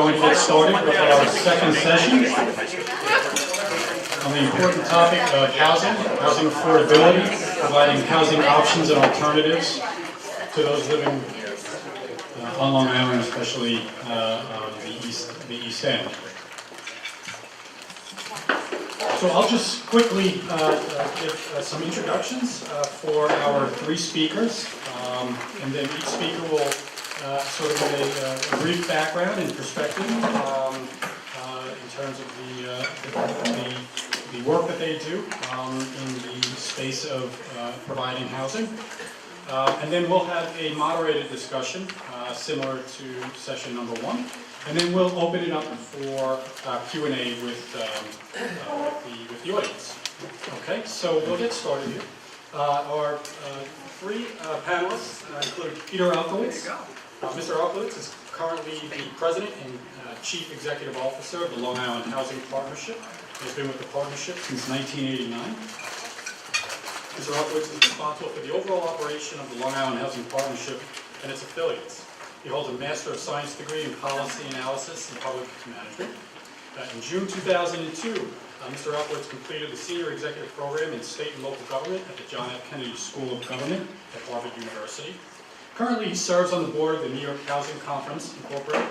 going to get started with our second session on the important topic of housing affordability, providing housing options and alternatives to those living on Long Island, especially the East End. So I'll just quickly give some introductions for our three speakers, and then each speaker will sort of give a brief background and perspective in terms of the work that they do in the space of providing housing. And then we'll have a moderated discussion similar to session number one. And then we'll open it up for Q&A with the audience. Okay, so we'll get started here. Our three panelists include Peter Alkowitz. Mr. Alkowitz is currently the President and Chief Executive Officer of the Long Island Housing Partnership. He's been with the partnership since 1989. Mr. Alkowitz is responsible for the overall operation of the Long Island Housing Partnership and its affiliates. He holds a Master of Science degree in Policy Analysis and Public Management. In June 2002, Mr. Alkowitz completed the Senior Executive Program in State and Local Government at the John F. Kennedy School of Government at Harvard University. Currently, he serves on the board of the New York Housing Conference, Incorporated.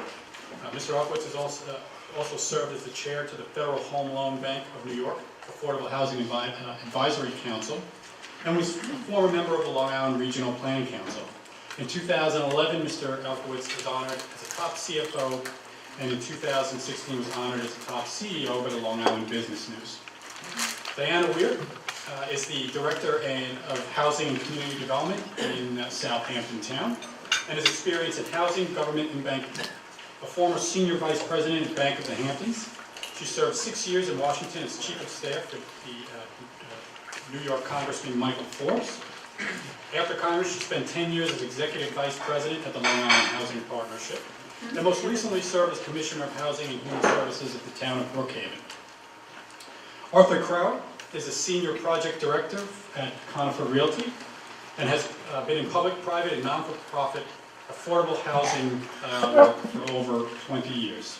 Mr. Alkowitz has also served as the chair to the Federal Home Loan Bank of New York, Affordable Housing Advisory Council, and was a former member of the Long Island Regional Planning Council. In 2011, Mr. Alkowitz was honored as a top CFO, and in 2016 was honored as a top CEO by the Long Island Business News. Diana Weir is the Director of Housing and Community Development in Southampton Town, and has experience in housing, government, and banking. A former Senior Vice President at Bank of the Hamptons. She served 6 years in Washington as Chief of Staff to the New York Congressman Michael Forbes. After Congress, she spent 10 years as Executive Vice President at the Long Island Housing Partnership, and most recently served as Commissioner of Housing and Human Services at the town of Brookhaven. Arthur Crow is a Senior Project Director at Conifer Realty, and has been in public, private, and non-for-profit affordable housing for over 20 years.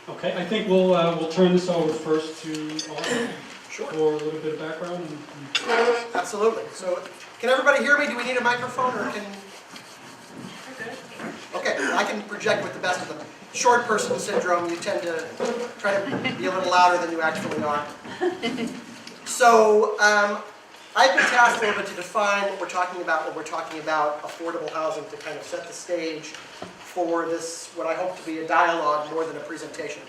Okay, I think we'll turn this over first to Arthur. Sure. For a little bit of background. Absolutely. So, can everybody hear me? Do we need a microphone, or can? Okay, I can project with the best of them. Short person syndrome. You tend to try to be a little louder than you actually are. So, I've been tasked a little bit to define what we're talking about when we're talking about affordable housing, to kind of set the stage for this, what I hope to be a dialogue more than a presentation.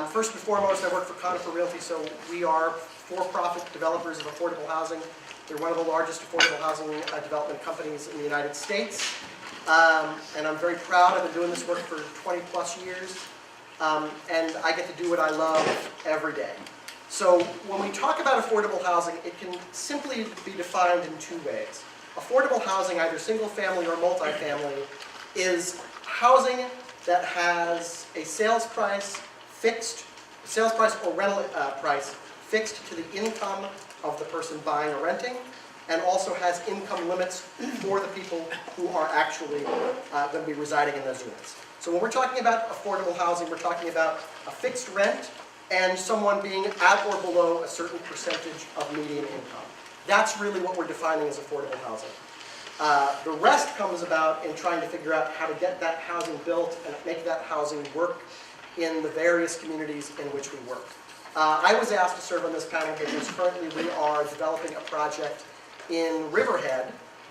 First and foremost, I work for Conifer Realty, so we are for-profit developers of affordable housing. They're one of the largest affordable housing development companies in the United States. And I'm very proud. I've been doing this work for 20 plus years. And I get to do what I love every day. So when we talk about affordable housing, it can simply be defined in two ways. Affordable housing, either single family or multifamily, is housing that has a sales price or rental price fixed to the income of the person buying or renting, and also has income limits for the people who are actually going to be residing in those units. So when we're talking about affordable housing, we're talking about a fixed rent and someone being at or below a certain percentage of median income. That's really what we're defining as affordable housing. The rest comes about in trying to figure out how to get that housing built and make that housing work in the various communities in which we work. I was asked to serve on this panel because currently we are developing a project in Riverhead,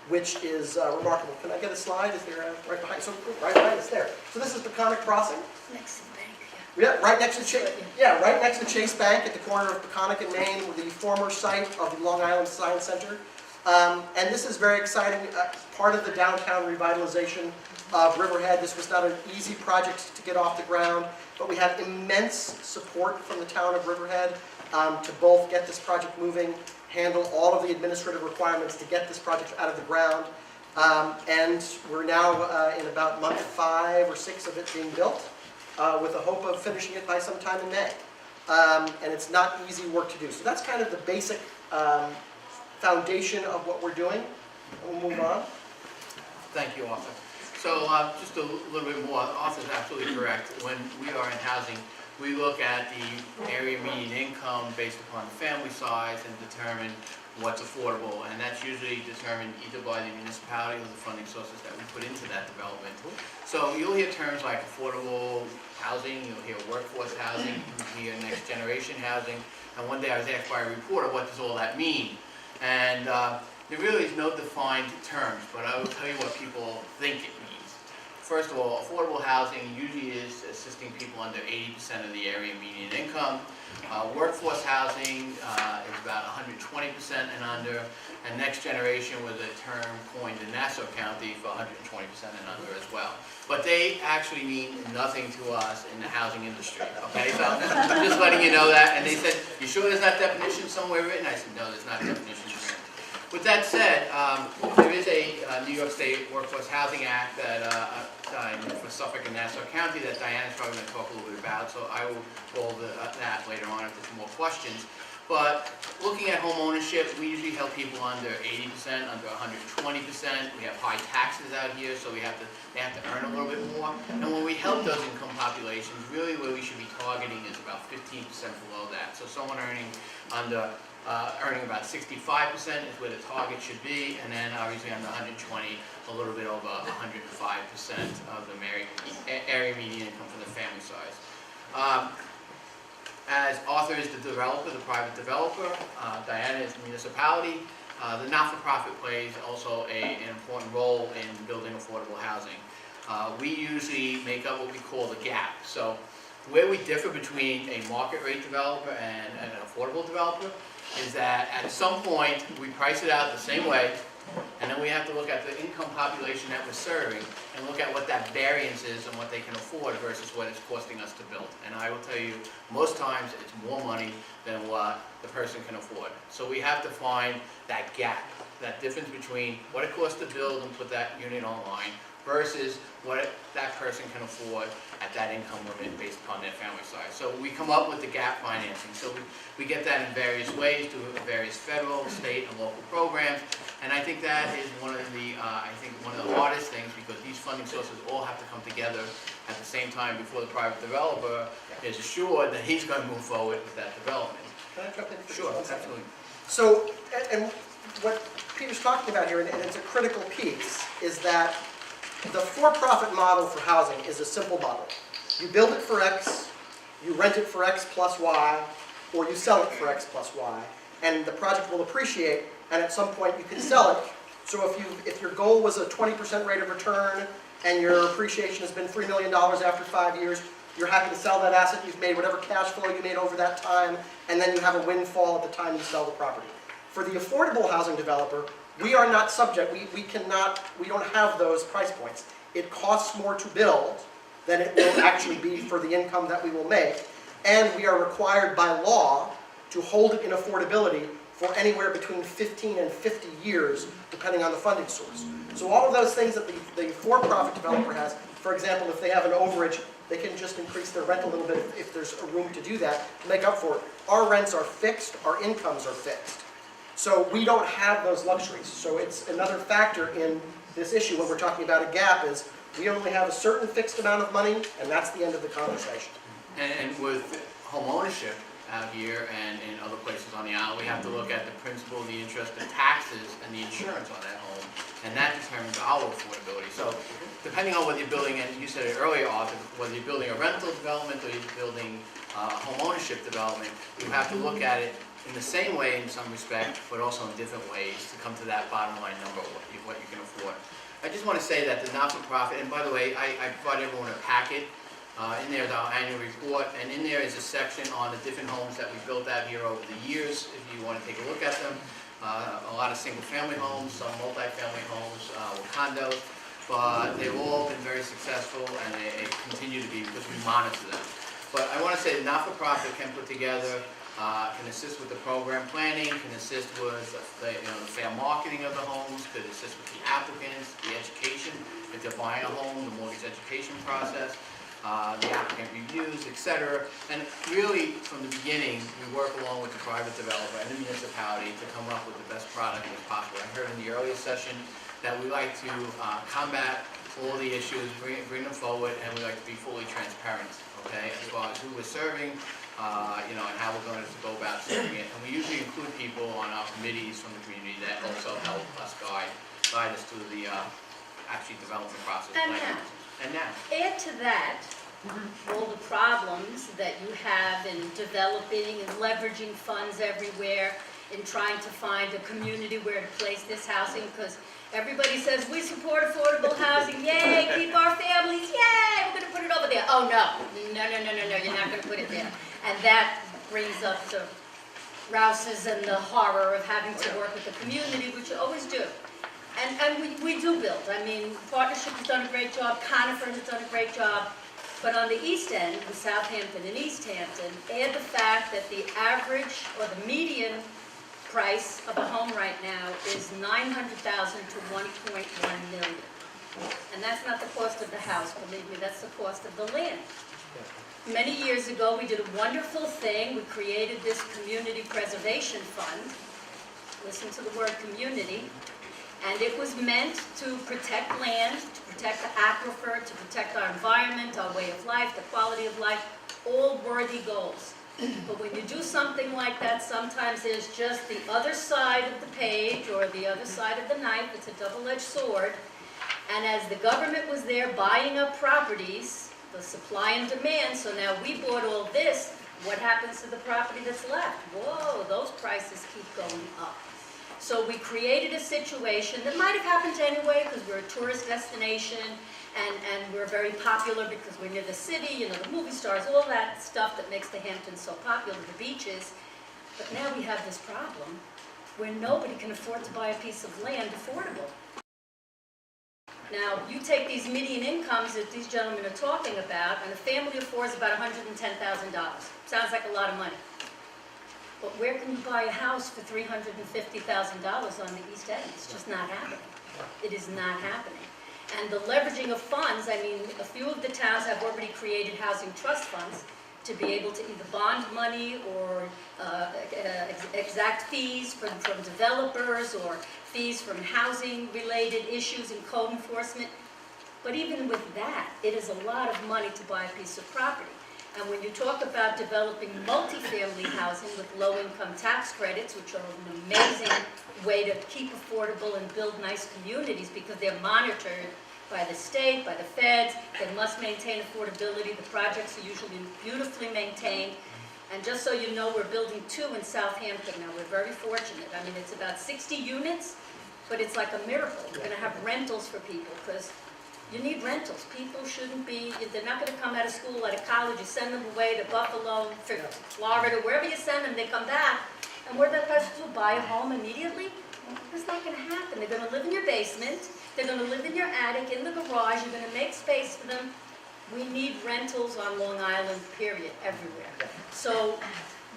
which is remarkable. Can I get a slide? Is there right behind? So right behind us there. So this is Peconic Crossing. Next to the bank. Yeah, right next to Chase. Yeah, right next to Chase Bank at the corner of Peconic and Main, the former site of the Long Island Science Center. And this is very exciting. Part of the downtown revitalization of Riverhead. This was not an easy project to get off the ground, but we had immense support from the town of Riverhead to both get this project moving, handle all of the administrative requirements to get this project out of the ground. And we're now in about month 5 or 6 of it being built, with the hope of finishing it by sometime in May. And it's not easy work to do. So that's kind of the basic foundation of what we're doing. We'll move on. Thank you, Arthur. So just a little bit more, Arthur's absolutely correct. When we are in housing, we look at the area median income based upon the family size and determine what's affordable, and that's usually determined either by the municipality or the funding sources that we put into that development. So you'll hear terms like affordable housing, you'll hear workforce housing, you'll hear next generation housing, and one day I was asked by a reporter, what does all that mean? And there really is no defined terms, but I will tell you what people think it means. First of all, affordable housing usually is assisting people under 80% of the area median income. Workforce housing is about 120% and under, and next generation was a term coined in Nassau County for 120% and under as well. But they actually mean nothing to us in the housing industry, okay? So I'm just letting you know that. And they said, you sure there's not definition somewhere written? I said, no, there's not definition written. With that said, there is a New York State Workforce Housing Act that for Suffolk and Nassau County that Diana's probably going to talk a little bit about, so I will go over that later on if there's more questions. But looking at home ownership, we usually help people under 80%, under 120%. We have high taxes out here, so they have to earn a little bit more. And when we help those income populations, really where we should be targeting is about 15% below that. So someone earning about 65% is where the target should be, and then obviously under 120, a little bit over 105% of the area median income for the family size. As Arthur is the developer, the private developer, Diana is the municipality, the not-for-profit plays also an important role in building affordable housing. We usually make up what we call the gap. So where we differ between a market rate developer and an affordable developer is that at some point we price it out the same way, and then we have to look at the income population that we're serving and look at what that variance is and what they can afford versus what it's costing us to build. And I will tell you, most times it's more money than what the person can afford. So we have to find that gap, that difference between what it costs to build and put that unit online versus what that person can afford at that income limit based upon their family size. So we come up with the gap financing. So we get that in various ways through various federal, state, and local programs. And I think that is one of the hardest things, because these funding sources all have to come together at the same time before the private developer is assured that he's going to move forward with that development. Can I jump in for Sure, just 1 second? absolutely. So, and what Peter's talking about here, and it's a critical piece, is that the for-profit model for housing is a simple model. You build it for X, you rent it for X plus Y, or you sell it for X plus Y, and the project will appreciate, and at some point you can sell it. So if your goal was a 20% rate of return, and your appreciation has been $3 million after 5 years, you're happy to sell that asset, you've made whatever cash flow you made over that time, and then you have a windfall at the time you sell the property. For the affordable housing developer, we are not subject, we don't have those price points. It costs more to build than it will actually be for the income that we will make, and we are required by law to hold it in affordability for anywhere between 15 and 50 years, depending on the funding source. So all of those things that the for-profit developer has, for example, if they have an overage, they can just increase their rent a little bit if there's a room to do that, to make up for it. Our rents are fixed, our incomes are fixed. So we don't have those luxuries. So it's another factor in this issue when we're talking about a gap is we only have a certain fixed amount of money, and that's the end of the conversation. And with home ownership out here and in other places on the island, we have to look at the principal, the interest, the taxes, and the insurance on that home, and that determines our affordability. So depending on whether you're building, and you said it earlier, Arthur, whether you're building a rental development or you're building a home ownership development, you have to look at it in the same way in some respect, but also in different ways to come to that bottom line number of what you can afford. I just want to say that the not-for-profit, and by the way, I brought everyone a packet. In there is our annual report, and in there is a section on the different homes that we built out here over the years, if you want to take a look at them. A lot of single-family homes, some multi-family homes with condos, but they've all been very successful, and they continue to be because we monitor them. But I want to say the not-for-profit can put together, can assist with the program planning, can assist with the fair marketing of the homes, could assist with the applicants, the education, if they're buying a home, the mortgage education process, the applicant reviews, etc. And really, from the beginning, we work along with the private developer and the municipality to come up with the best product as possible. I heard in the earlier session that we like to combat all the issues, bring them forward, and we like to be fully transparent, okay, as far as who we're serving, you know, and how we're going to go about serving it. And we usually include people on our committees from the community that also help us guide us through the actually development process. And now, add to that all the problems that you have in developing and leveraging funds everywhere, in trying to find a community where to place this housing, because everybody says, we support affordable housing, yay, keep our families, yay, we're going to put it over there. Oh, no, you're not going to put it there. And that brings up the rouses and the horror of having to work with the community, which you always do. And we do build. I mean, Partnership has done a great job, Conifer has done a great job, but on the East End, in Southampton and East Hampton, add the fact that the average or the median price of a home right now is $900,000 to $1.1 million. And that's not the cost of the house, believe me, that's the cost of the land. Many years ago, we did a wonderful thing. We created this community preservation fund. Listen to the word community. And it was meant to protect land, to protect the aquifer, to protect our environment, our way of life, the quality of life, all worthy goals. But when you do something like that, sometimes there's just the other side of the page or the other side of the knife. It's a double-edged sword. And as the government was there buying up properties, the supply and demand, so now we bought all this, what happens to the property that's left? Whoa, those prices keep going up. So we created a situation that might have happened anyway because we're a tourist destination and we're very popular because we're near the city, you know, the movie stars, all that stuff that makes the Hamptons so popular, the beaches. But now we have this problem where nobody can afford to buy a piece of land affordable. Now, you take these median incomes that these gentlemen are talking about, and a family affords about $110,000. Sounds like a lot of money. But where can you buy a house for $350,000 on the East End? It's just not happening. It is not happening. And the leveraging of funds, I mean, a few of the towns have already created housing trust funds to be able to either bond money or exact fees from developers or fees from housing-related issues and code enforcement. But even with that, it is a lot of money to buy a piece of property. And when you talk about developing multifamily housing with low-income tax credits, which are an amazing way to keep affordable and build nice communities because they're monitored by the state, by the feds, they must maintain affordability. The projects are usually beautifully maintained. And just so you know, we're building 2 in Southampton now. We're very fortunate. I mean, it's about 60 units, but it's like a miracle. We're going to have rentals for people because you need rentals. People shouldn't be, if they're not going to come out of school, out of college, you send them away to Buffalo, Florida, wherever you send them, they come back. And where they're supposed to buy a home immediately? It's not going to happen. They're going to live in your basement. They're going to live in your attic, in the garage. You're going to make space for them. We need rentals on Long Island, period, everywhere. So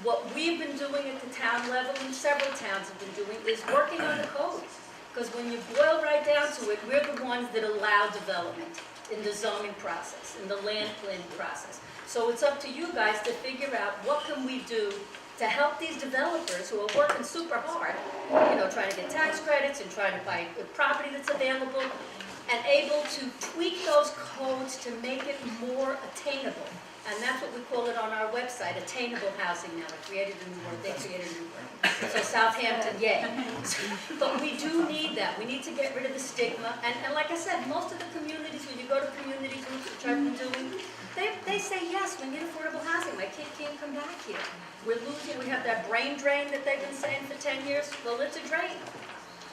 what we've been doing at the town level, and several towns have been doing, is working on the codes. Because when you boil right down to it, we're the ones that allow development in the zoning process, in the land planning process. So it's up to you guys to figure out what can we do to help these developers who are working super hard, you know, trying to get tax credits and trying to buy property that's available, and able to tweak those codes to make it more attainable. And that's what we call it on our website, attainable housing now. I created a new word, they created a new word. So Southampton, yay. But we do need that. We need to get rid of the stigma. And like I said, most of the communities, when you go to community groups, which I've been doing, they say, yes, we need affordable housing. My kid can't come back here. We're losing, we have that brain drain that they've been saying for 10 years. Well, it's a drain.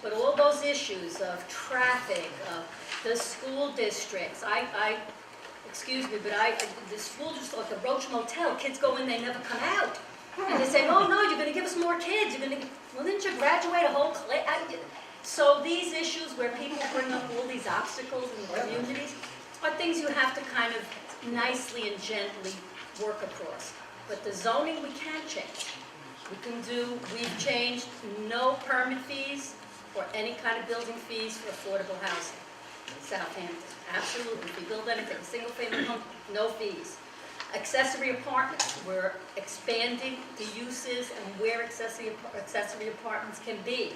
But all those issues of traffic, of the school districts, excuse me, but the school just like the Roach Motel, kids go in, they never come out. And they say, oh no, you're going to give us more kids. Well, didn't you graduate a whole class? So these issues where people bring up all these obstacles in the communities are things you have to kind of nicely and gently work across. But the zoning we can change. We've changed no permit fees or any kind of building fees for affordable housing in Southampton. Absolutely. If you build anything, single-family home, no fees. Accessory apartments, we're expanding the uses and where accessory apartments can be.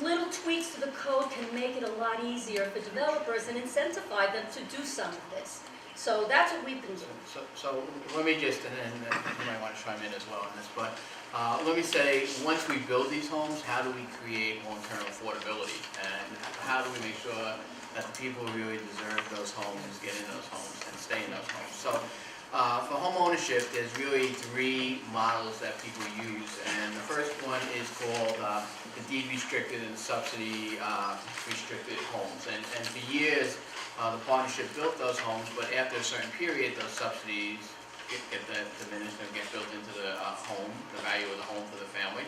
little tweaks to the code can make it a lot easier for developers and incentivize them to do some of this. So that's what we've been doing. So let me just, and then you might want to chime in as well on this, but let me say, once we build these homes, how do we create long-term affordability? And how do we make sure that the people who really deserve those homes get in those homes and stay in those homes? So for home ownership, there's really 3 models that people use. And the first one is called the deed restricted and subsidy restricted homes. And for years, the partnership built those homes, but after a certain period, those subsidies get diminished and get built into the home, the value of the home for the family.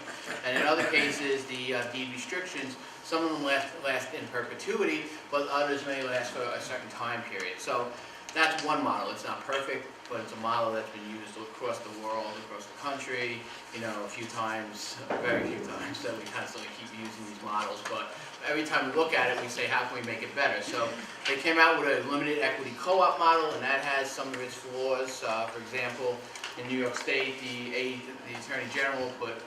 And in other cases, the deed restrictions, some of them last in perpetuity, but others may last for a certain time period. So that's one model. It's not perfect, but it's a model that's been used across the world, across the country, a few times, very few times, so we constantly keep using these models. But every time we look at it, we say, how can we make it better? So they came out with a limited equity co-op model, and that has some of its flaws. For example, in New York State, the Attorney General put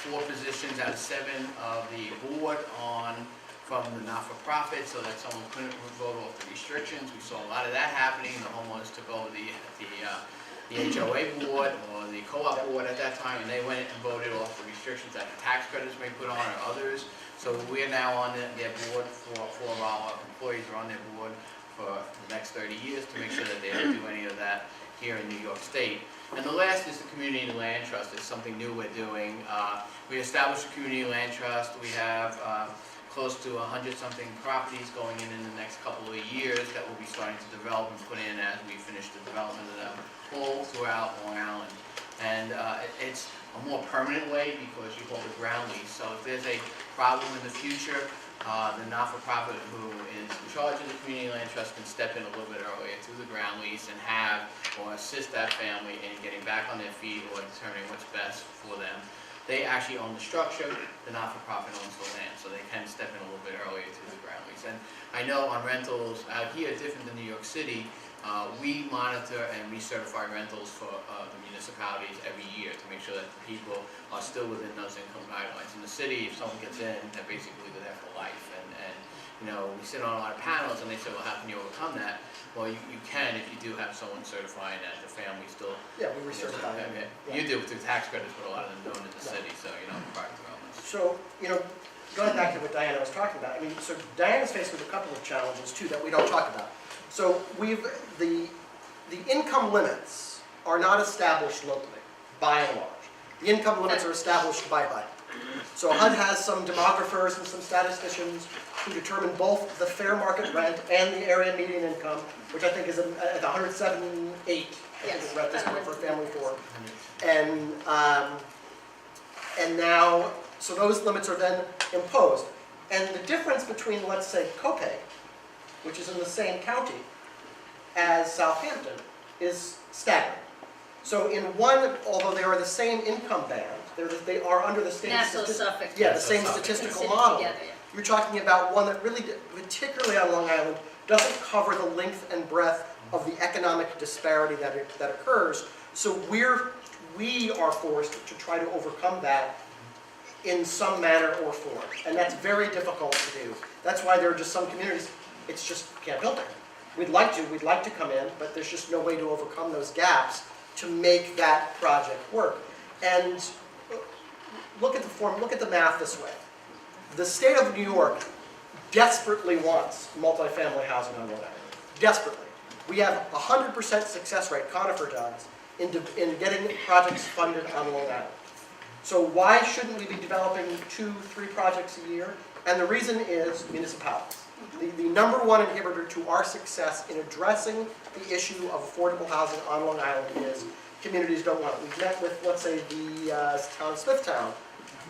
4 positions out of 7 of the board from the not-for-profit, so that someone couldn't vote off the restrictions. We saw a lot of that happening. The homeowners took over the HOA board or the co-op board at that time, and they went and voted off the restrictions that the tax credits may put on or others. So we're now on their board, 4 of our employees are on their board for the next 30 years to make sure that they don't do any of that here in New York State. And the last is the Community Land Trust. It's something new we're doing. We established a Community Land Trust. We have close to 100-something properties going in the next couple of years that we'll be starting to develop and put in as we finish the development of them all throughout Long Island. And it's a more permanent way because you hold a ground lease. So if there's a problem in the future, the not-for-profit who is in charge of the Community Land Trust can step in a little bit earlier to the ground lease and have or assist that family in getting back on their feet or determining what's best for them. They actually own the structure, the not-for-profit owns the land, so they can step in a little bit earlier to the ground lease. And I know on rentals out here, different than New York City, we monitor and recertify rentals for the municipalities every year to make sure that the people are still within those income guidelines. In the city, if someone gets in, they're basically there for life. And we sit on a lot of panels and they say, well, how can you overcome that? Well, you can if you do have someone certifying that the family still... Yeah, we recertify them. You do through tax credits, but a lot of them don't in the city, so private developments. So, going back to what Diana was talking about, so Diana's faced with a couple of challenges too that we don't talk about. So the income limits are not established locally, by and large. The income limits are established by HUD. So HUD has some demographers and some statisticians who determine both the fair market rent and the area median income, which I think is at 107.8, I think is at this point for a family of 4. And now, so those limits are then imposed. And the difference between, let's say, Copay, which is in the same county as Southampton, is staggering. So in one, although they are the same income band, they are under the same same statistical model. Together, yeah. You're talking about one that really, particularly on Long Island, doesn't cover the length and breadth of the economic disparity that occurs. So we are forced to try to overcome that in some manner or form, and that's very difficult to do. That's why there are just some communities, it's just can't build there. We'd like to come in, but there's just no way to overcome those gaps to make that project work. And look at the math this way. The state of New York desperately wants multifamily housing on Long Island. Desperately. We have 100% success rate, Conifer does, in getting projects funded on Long Island. So why shouldn't we be developing 2-3 projects a year? And the reason is municipalities. The number one inhibitor to our success in addressing the issue of affordable housing on Long Island is communities don't want it. We met with, let's say, the town of Smithtown,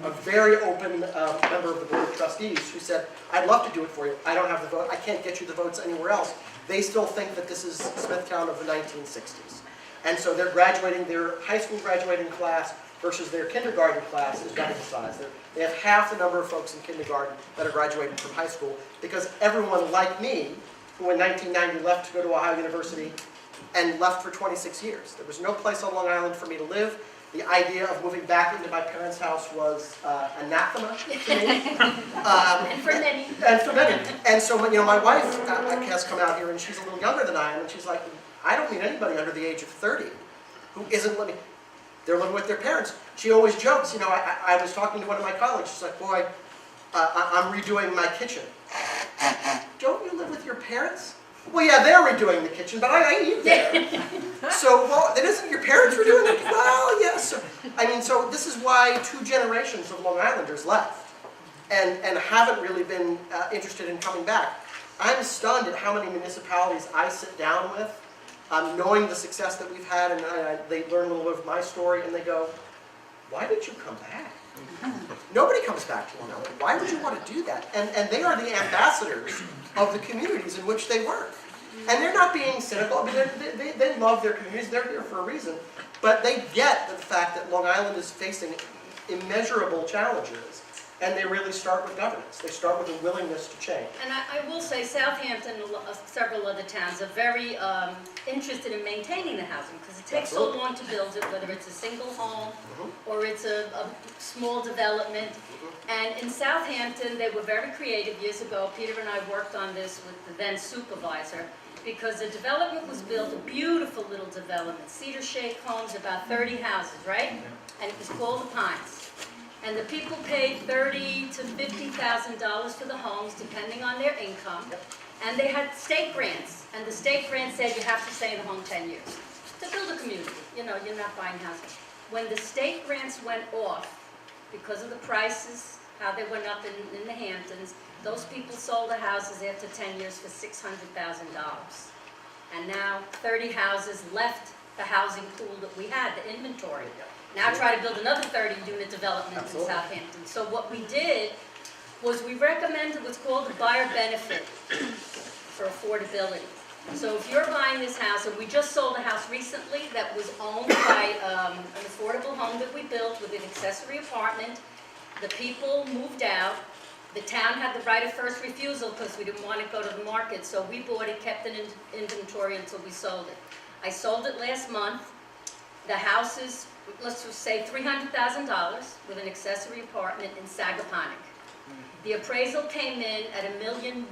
a very open member of the Board of Trustees who said, I'd love to do it for you. I don't have the vote. I can't get you the votes anywhere else. They still think that this is Smithtown of the 1960s. And so they're graduating, their high school graduating class versus their kindergarten class is double the size. They have half the number of folks in kindergarten that are graduating from high school because everyone like me, who in 1990 left to go to Ohio University and left for 26 years. There was no place on Long Island for me to live, The idea of moving back into my parents' house was anathema to me. And for many. And for many. And so, my wife has come out here, and she's a little younger than I am, and she's like, I don't meet anybody under the age of 30 who isn't living. They're living with their parents. She always jokes, I was talking to one of my colleagues, she's like, boy, I'm redoing my kitchen. Don't you live with your parents? Well, yeah, they're redoing the kitchen, but I eat there. So, well, that isn't your parents redoing the kitchen? Well, yes. So this is why 2 generations of Long Islanders left and haven't really been interested in coming back. I'm stunned at how many municipalities I sit down with, knowing the success that we've had, and they learn a little bit of my story, and they go, why did you come back? Nobody comes back to Long Island. Why would you want to do that? And they are the ambassadors of the communities in which they work. And they're not being cynical. I mean, they love their communities. They're here for a reason. But they get the fact that Long Island is facing immeasurable challenges. And they really start with governance. They start with a willingness to change. And I will say Southampton and several other towns are very interested in maintaining the housing because it takes so long to build it, whether it's a single home or it's a small development. And in Southampton, they were very creative years ago. Peter and I worked on this with the then supervisor because the development was built, a beautiful little development, cedar-shaped homes, about 30 houses, right? And it was called the Pines. And the people paid $30,000 to $50,000 for the homes, depending on their income. And they had state grants. And the state grant said you have to stay in the home 10 years to build a community. You're not buying housing. When the state grants went off, because of the prices, how they went up in the Hamptons, those people sold the houses after 10 years for $600,000. And now 30 houses left the housing pool that we had, the inventory. Now try to build another 30-unit development in Southampton. So what we did was we recommended what's called the buyer benefit for affordability. So if you're buying this house, and we just sold a house recently that was owned by an affordable home that we built with an accessory apartment. The people moved out. The town had the right of first refusal because we didn't want to go to the market. So we bought it, kept it in inventory until we sold it. I sold it last month. The house is, let's just say, $300,000 with an accessory apartment in Sagaponic. The appraisal came in at $1.1 million,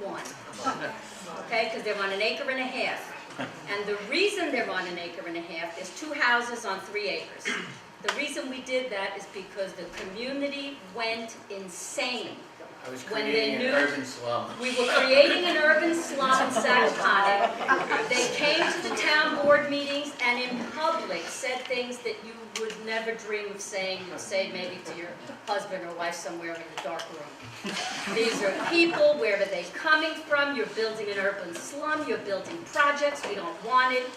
okay, because they're on 1.5 acres. And the reason they're on 1.5 acres, there's 2 houses on 3 acres. The reason we did that is because the community went insane. I was When creating they an knew urban slum. we were creating an urban slum in Sagaponic. They came to the town board meetings and in public said things that you would never dream of saying. You'd say maybe to your husband or wife somewhere in the dark room. These are people, where are they coming from? You're building an urban slum, you're building projects, we don't want it.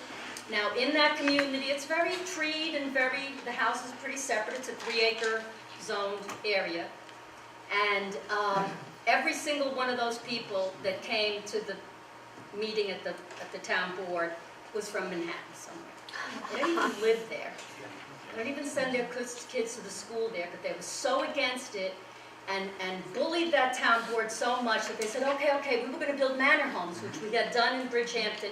Now in that community, it's very treed and the house is pretty separate. It's a 3-acre zoned area. And every single one of those people that came to the meeting at the town board was from Manhattan somewhere. They don't even live there. They don't even send their kids to the school there, but they were so against it and bullied that town board so much that they said, okay, we were going to build manor homes, which we had done in Bridgehampton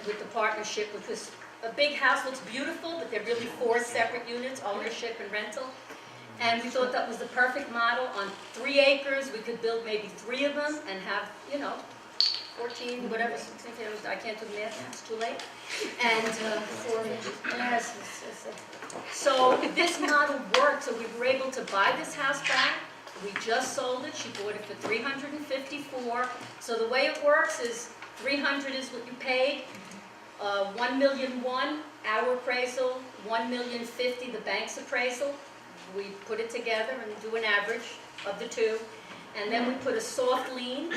with the partnership, which was a big house, looks beautiful, but they're really 4 separate units, ownership and rental. And we thought that was the perfect model. On 3 acres, we could build maybe 3 of them and have, 14, whatever, 16, I can't do the math now, it's too late. And 4, yes. So this model worked, so we were able to buy this house back. We just sold it. She bought it for $354,000. So the way it works is $300,000 is what you paid, $1.1 million our appraisal, $1.05 million the bank's appraisal. We put it together and do an average of the 2, and then we put a soft lien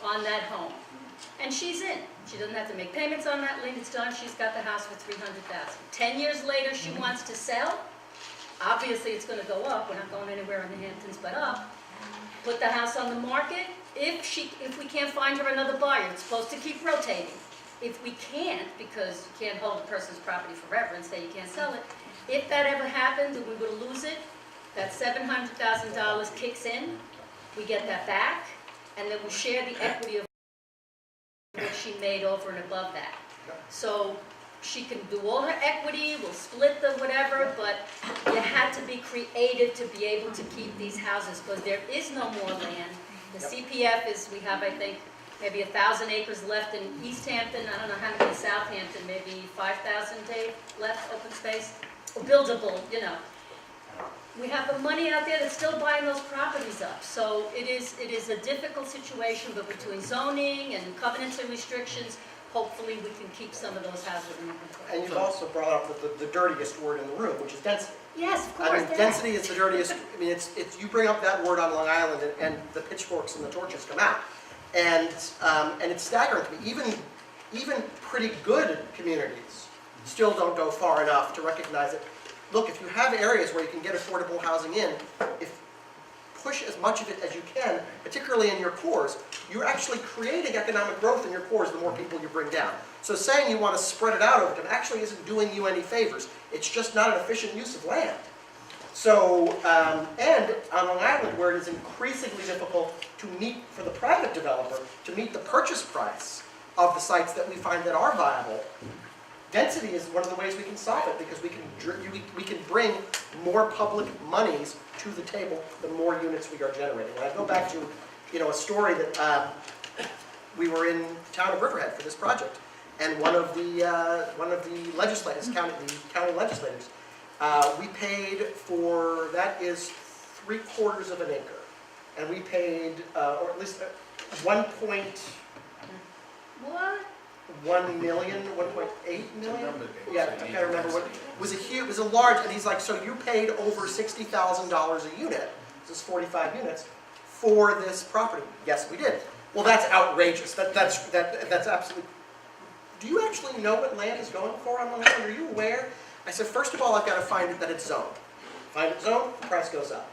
on that home. And she's in. She doesn't have to make payments on that lien. It's done. She's got the house for $300,000. 10 years later, she wants to sell. Obviously, it's going to go up. We're not going anywhere in the Hamptons but up. Put the house on the market. If we can't find her another buyer, it's supposed to keep rotating. If we can't, because you can't hold a person's property forever and say you can't sell it, if that ever happened and we were to lose it, that $700,000 kicks in, we get that back, and then we share the equity of what she made over and above that. So she can do all her equity, we'll split the whatever, but you had to be creative to be able to keep these houses, because there is no more land. The CPF is, we have, I think, maybe 1,000 acres left in East Hampton, I don't know how many in Southampton, maybe 5,000, Dave, left, open space, buildable, you know. We have the money out there that's still buying those properties up, so it is a difficult situation, but between zoning and covenants and restrictions, hopefully we can keep some of those houses in inventory. And you've also brought up the dirtiest word in the room, which is density. Yes, of course. I mean, density is the dirtiest, I mean, it's, you bring up that word on Long Island and the pitchforks and the torches come out. And it's staggering to me. Even pretty good communities still don't go far enough to recognize it. Look, if you have areas where you can get affordable housing in, push as much of it as you can, particularly in your cores, you're actually creating economic growth in your cores the more people you bring down. So saying you want to spread it out over time actually isn't doing you any favors. It's just not an efficient use of land. So, and on Long Island, where it is increasingly difficult to meet, for the private developer, to meet the purchase price of the sites that we find that are viable, density is one of the ways we can solve it, because we can bring more public monies to the table the more units we are generating. And I go back to, a story that we were in the town of Riverhead for this project, and one of the legislators, county legislators, we paid for, that is 3/4 of an acre, and we paid, or at least 1.1 million, 1.8 million? Yeah, I can't remember what, it was a large, and he's like, so you paid over $60,000 a unit, this is 45 units, for this property? Yes, we did. Well, that's outrageous, that's absolutely, do you actually know what land is going for on Long Island? Are you aware? I said, first of all, I've got to find it that it's zoned. Find it zoned, the price goes up.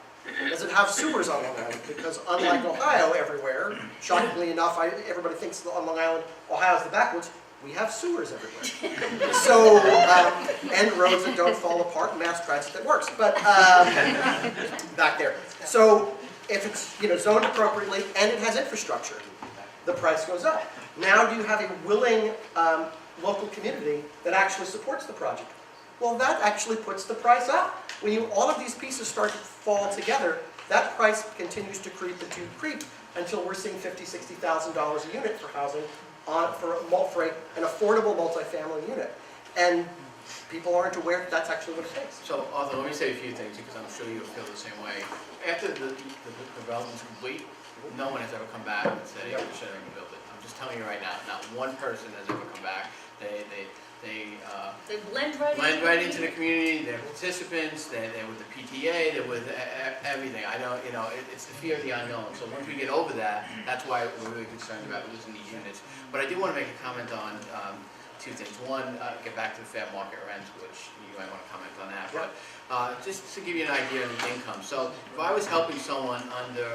Does it have sewers on Long Island? Because unlike Ohio everywhere, shockingly enough, everybody thinks on Long Island, Ohio's the backwoods, we have sewers everywhere. So, and roads that don't fall apart, and mass transit that works, but back there. So, if it's zoned appropriately and it has infrastructure, the price goes up. Now, do you have a willing local community that actually supports the project? Well, that actually puts the price up. When all of these pieces start to fall together, that price continues to creep until we're seeing $50,000, $60,000 a unit for housing for an affordable multifamily unit. And people aren't aware that that's actually what it takes. So, Arthur, let me say a few things, because I'm sure you'll feel the same way. After the development's complete, no one has ever come back and said, hey, we should have built it. I'm just telling you right now, not one person has ever come back. They blend right into the community. They're participants. They're with the PTA. They're with everything. I know, it's the fear of the unknown. So once we get over that, that's why we're really concerned about losing these units. But I do want to make a comment on two things. One, get back to the fair market rent, which you might want to comment on that. Yep. But just to give you an idea of the income. So if I was helping someone under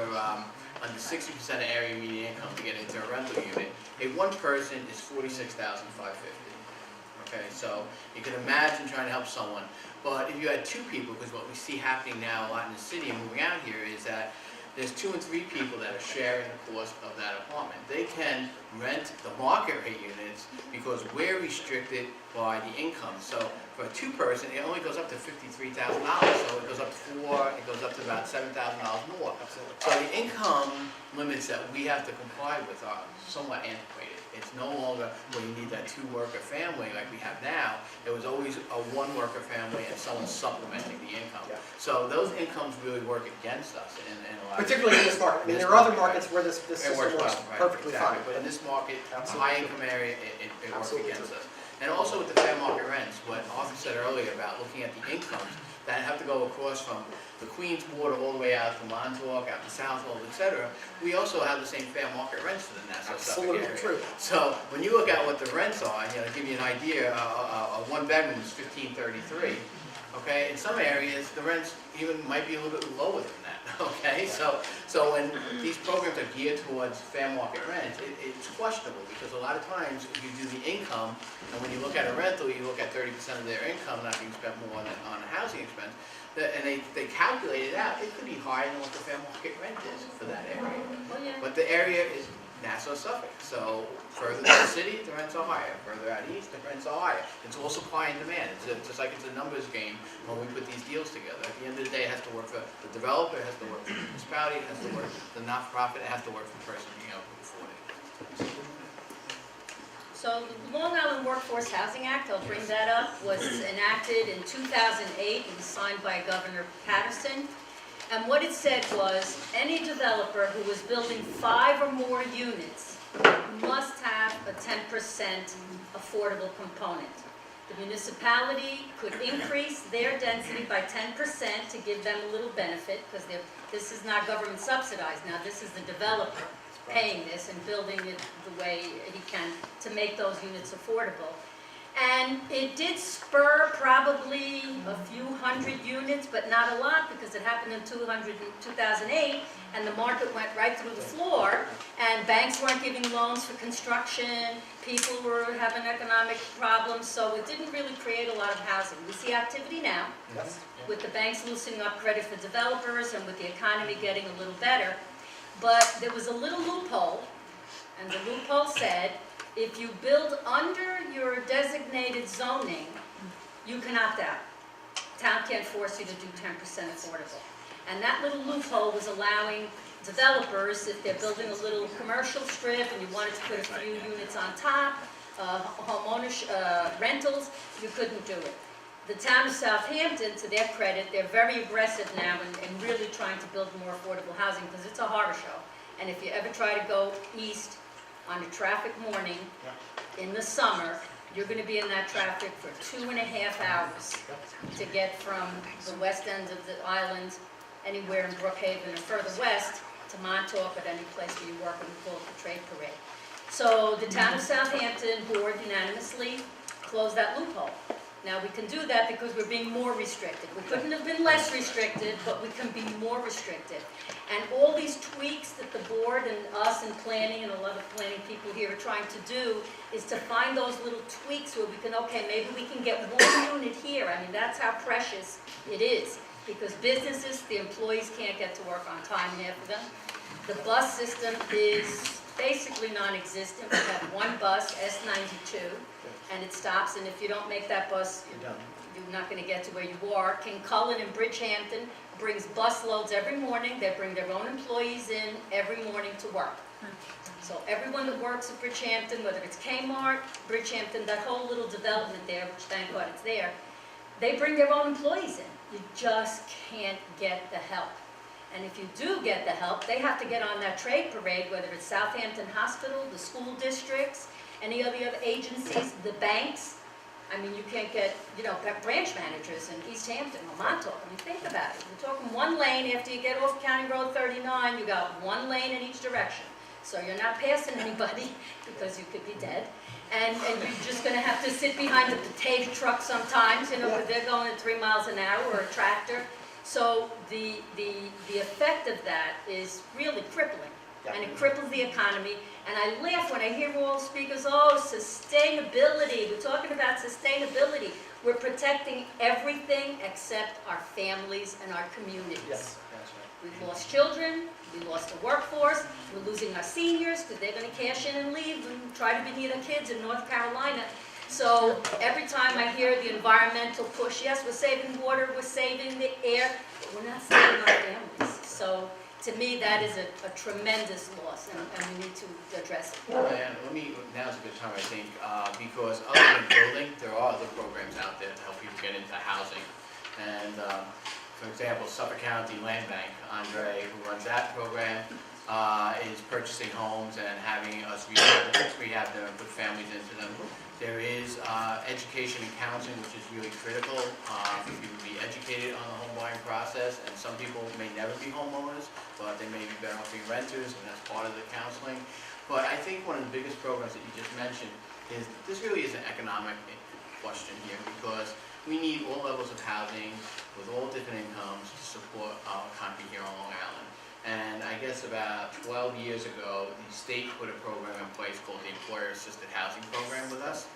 60% of area median income to get into a rental unit, one person is $46,550. Okay, so you can imagine trying to help someone. But if you had two people, because what we see happening now a lot in the city and moving out here is that there's 2 and 3 people that are sharing the cost of that apartment. They can rent the market rate units because we're restricted by the income. So for a 2-person, it only goes up to $53,000. So it goes up to it goes up to about $7,000 more. Absolutely. So the income limits that we have to comply with are somewhat antiquated. It's no longer where you need that 2-worker family like we have now. It was always a 1-worker family and someone supplementing the income. Yeah. So those incomes really work against us in a lot of Particularly in this market. I mean, there are other markets where this system works well, right, perfectly exactly. fine. But in this market, Absolutely. high income area, it works Absolutely against true. us. And also with the fair market rents, what Arthur said earlier about looking at the incomes that have to go across from the Queens border all the way out to Montauk, out to Southhold, etc. We also have the same fair market rents to the Nassau Suffolk area. Absolutely true. So when you look at what the rents are, to give you an idea, a 1-bedroom is $1,533. Okay, in some areas the rents even might be a little bit lower than that. Okay, so when these programs are geared towards fair market rent, it's questionable because a lot of times if you do the income, and when you look at a rental, you look at 30% of their income not being spent more on a housing expense, and they calculate it out. It could be higher than what the fair market rent is for that area. Oh, yeah. But the area is Nassau, Suffolk. So further to the city, the rents are higher. Further out east, the rents are higher. It's all supply and demand. It's just like it's a numbers game when we put these deals together. At the end of the day, it has to work for the developer, it has to work for the municipality, it has to work for the not-for-profit, it has to work for the person being able to afford it. So the Long Island Workforce Housing Act, I'll bring that up, was enacted in 2008 and signed by Governor Patterson. And what it said was, any developer who was building 5 or more units must have a 10% affordable component. The municipality could increase their density by 10% to give them a little benefit, because this is not government subsidized. Now, this is the developer paying this and building it the way he can to make those units affordable. And it did spur probably a few hundred units, but not a lot, because it happened in 2008, and the market went right through the floor, and banks weren't giving loans for construction, people were having economic problems, so it didn't really create a lot of housing. We see activity now, with the banks loosening up credit for developers and with the economy getting a little better. But there was a little loophole, and the loophole said, if you build under your designated zoning, you can opt out. Town can't force you to do 10% affordable. And that little loophole was allowing developers, if they're building a little commercial strip and you wanted to put a few units on top, rentals, you couldn't do it. The town of Southampton, to their credit, they're very aggressive now in really trying to build more affordable housing, because it's a horror show. And if you ever try to go east on a traffic morning in the summer, you're going to be in that traffic for 2.5 hours to get from the west end of the island, anywhere in Brookhaven or further west, to Montauk, at any place where you work, and we call it the Trade Parade. So the town of Southampton board unanimously closed that loophole. Now, we can do that because we're being more restricted. We couldn't have been less restricted, but we can be more restricted. And all these tweaks that the board and us in planning and a lot of planning people here are trying to do is to find those little tweaks where we can, okay, maybe we can get 1 unit here. I mean, that's how precious it is. Because businesses, the employees can't get to work on time, half of them. The bus system is basically non-existent. We have one bus, S92. And it stops, and if you don't make that bus, you're not going to get to where you are. King Cullen and Bridgehampton brings bus loads every morning. They bring their own employees in every morning to work. So everyone that works at Bridgehampton, whether it's Kmart, Bridgehampton, that whole little development there, which thank God it's there, they bring their own employees in. You just can't get the help. And if you do get the help, they have to get on that trade parade, whether it's Southampton Hospital, the school districts, any of the other agencies, the banks. I mean, you can't get, branch managers in East Hampton or Montauk. I mean, think about it. You're talking 1 lane after you get off County Road 39, you got 1 lane in each direction. So you're not passing anybody because you could be dead. And you're just going to have to sit behind a potato truck sometimes, because they're going at 3 miles an hour, or a tractor. So the effect of that is really crippling. And it cripples the economy. And I laugh when I hear all speakers, oh, sustainability. We're talking about sustainability. We're protecting everything except our families and our communities. Yes, that's right. We've lost children, we lost the workforce, we're losing our seniors because they're going to cash in and leave and try to be near their kids in North Carolina. So every time I hear the environmental push, yes, we're saving water, we're saving the air, but we're not saving our families. So to me, that is a tremendous loss, and we need to address it. And now's a good time, I think, because other than building, there are other programs out there to help people get into housing. And for example, Suffolk County Land Bank, Andre, who runs that program, is purchasing homes and having us rehab them and put families into them. There is education and counseling, which is really critical for people to be educated on the home buying process. And some people may never be homeowners, but they may be better off being renters, and that's part of the counseling. But I think one of the biggest programs that you just mentioned is this really is an economic question here, because we need all levels of housing with all different incomes to support our economy here on Long Island. And I guess about 12 years ago, the state put a program in place called the Employer Assisted Housing Program with us.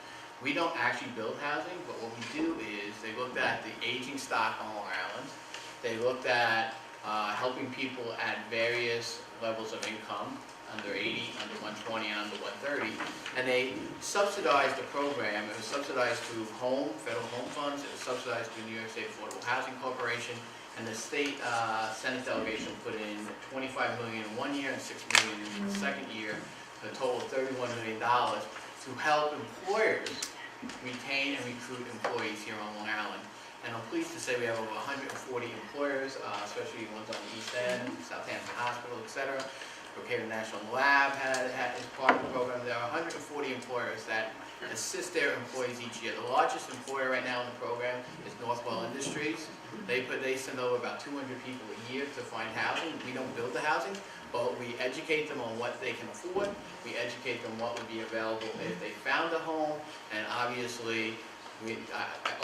We don't actually build housing, but what we do is they looked at the aging stock on Long Island. They looked at helping people at various levels of income under 80, under 120, and under 130. And they subsidized the program. It was subsidized through federal home funds. It was subsidized through New York State Affordable Housing Corporation. And the state Senate delegation put in $25 million in 1 year and $6 million in the second year, a total of $31 million to help employers retain and recruit employees here on Long Island. And I'm pleased to say we have over 140 employers, especially ones on the East End, Southampton Hospital, etc. Brookhaven National Lab is part of the program. There are 140 employers that assist their employees each year. The largest employer right now in the program is Northwell Industries. They send over about 200 people a year to find housing. We don't build the housing, but we educate them on what they can afford. We educate them what would be available if they found a home, and obviously,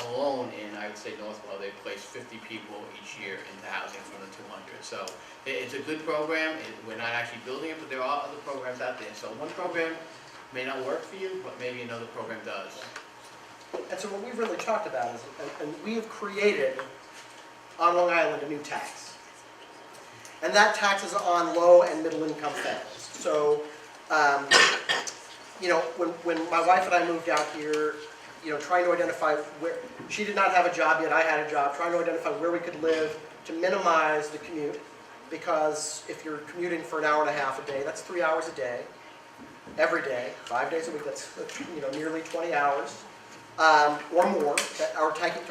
alone in, I would say, Northwell, they place 50 people each year into housing from the 200. So it's a good program. We're not actually building it, but there are other programs out there. So one program may not work for you, but maybe another program does. And so what we've really talked about is, and we have created on Long Island a new tax. And that tax is on low and middle income families. So, you know, when my wife and I moved out here, you know, trying to identify where, she did not have a job yet, I had a job, trying to identify where we could live to minimize the commute, because if you're commuting for an hour and a half a day, that's 3 hours a day, every day, 5 days a week, that's, you know, nearly 20 hours, or more, that are taken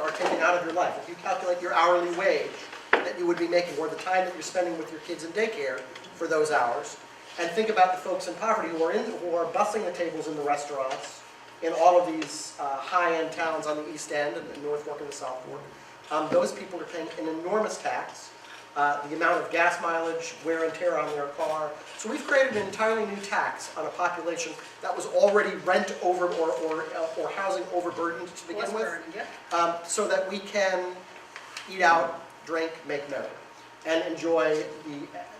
out of your life. If you calculate your hourly wage that you would be making, or the time that you're spending with your kids in daycare for those hours, and think about the folks in poverty who are bussing the tables in the restaurants, in all of these high-end towns on the East End and North Fork and the South Fork. Those people are paying an enormous tax. The amount of gas mileage, wear and tear on their car. So we've created an entirely new tax on a population that was already rent over or housing overburdened to begin with, so that we can eat out, drink, make merry, and enjoy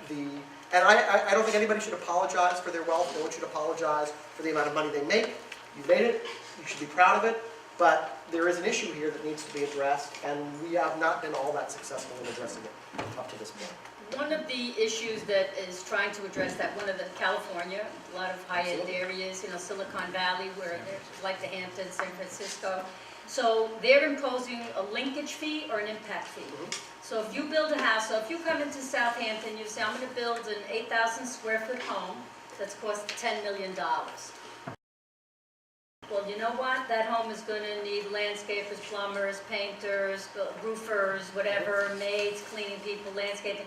the. And I don't think anybody should apologize for their wealth. No one should apologize for the amount of money they make. You made it, you should be proud of it, but there is an issue here that needs to be addressed, and we have not been all that successful in addressing it up to this point. One of the issues that is trying to address that, one of the California, a lot of high-end areas, you know, Silicon Valley, where there's like the Hamptons, San Francisco. So they're imposing a linkage fee or an impact fee. So if you build a house, so if you come into Southampton, you say, I'm going to build an 8,000 square foot home that's cost $10 million. Well, you know what? That home is going to need landscapers, plumbers, painters, roofers, whatever, maids, cleaning people, landscaping.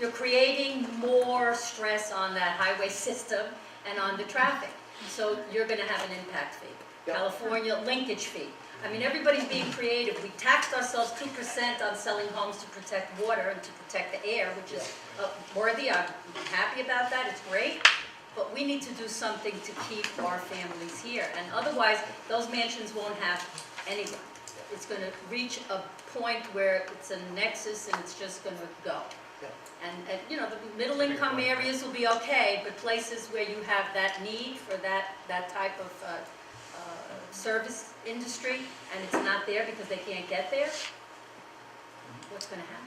You're creating more stress on that highway system and on the traffic. So you're going to have an impact fee. Yep. California linkage fee. I mean, everybody's being creative. We taxed ourselves 2% on selling homes to protect water and to protect the air, which is worthy. I'm happy about that. It's great. But we need to do something to keep our families here. And otherwise, those mansions won't have anyone. It's going to reach a point where it's a nexus and it's just going to go. And you know, the middle income areas will be okay, but places where you have that need for that type of service industry, and it's not there because they can't get there, what's going to happen?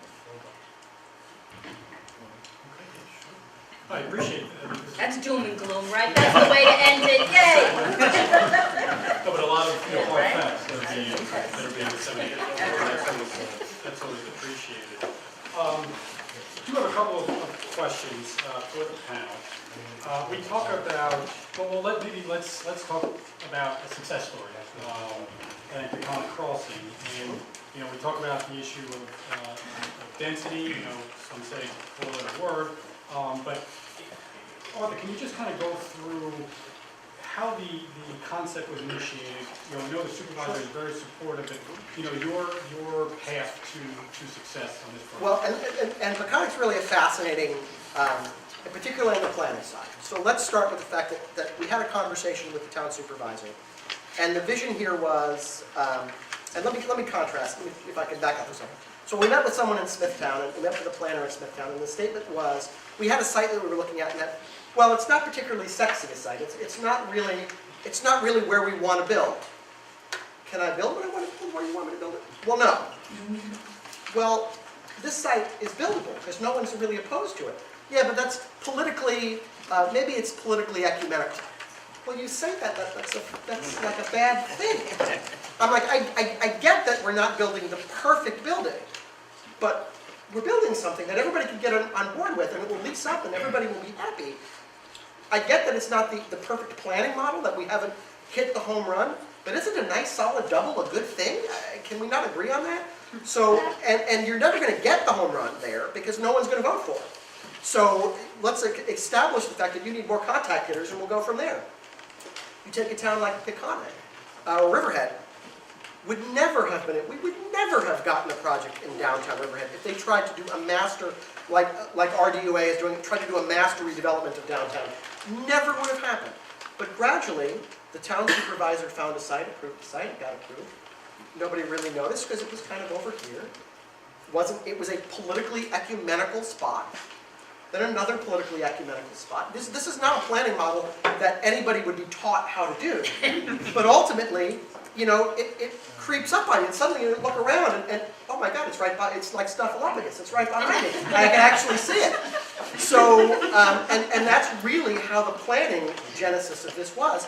I appreciate that. That's doom and gloom, right? That's the way to end it, yay! No, but a lot of hard facts that are being disseminated. That's always appreciated. I do have a couple of questions for the panel. We talk about, well, let's talk about a success story at Taconic Crossing. And, you know, we talk about the issue of density, you know, some say 4-letter word. But Arthur, can you just kind of go through how the concept was initiated? You know, I know the supervisor is very supportive, but you know, your path to success on this project. Well, and Paconic's really a fascinating, particularly on the planning side. So let's start with the fact that we had a conversation with the town supervisor, and the vision here was, and let me contrast, if I can back up for a second. So we met with someone in Smithtown, and we met with a planner in Smithtown, and the statement was, we had a site that we were looking at, and that, well, it's not particularly sexy, a site. It's not really where we want to build. Can I build where you want me to build it? Well, no. Well, this site is buildable because no one's really opposed to it. Yeah, but that's politically maybe it's politically ecumenical. Well, you say that's like a bad thing. I'm like, I get that we're not building the perfect building, but we're building something that everybody can get on board with, and it will lease up and everybody will be happy. I get that it's not the perfect planning model, that we haven't hit the home run, but isn't a nice solid double a good thing? Can we not agree on that? So, and you're never going to get the home run there because no one's going to vote for it. So let's establish the fact that you need more contact hitters, and we'll go from there. You take a town like Peconic, or Riverhead, we would never have gotten a project in downtown Riverhead if they tried to do a master, like RDUA is doing, tried to do a master redevelopment of downtown. Never would have happened. But gradually, the town supervisor found a site, approved the site, got approved. Nobody really noticed because it was kind of over here. It was a politically ecumenical spot. Then another politically ecumenical spot. This is not a planning model that anybody would be taught how to do. But ultimately, you know, it creeps up on you, and suddenly you look around and oh my God, it's right by, it's like Snuffleupagus, it's right behind me. I can actually see it. So, and that's really how the planning genesis of this was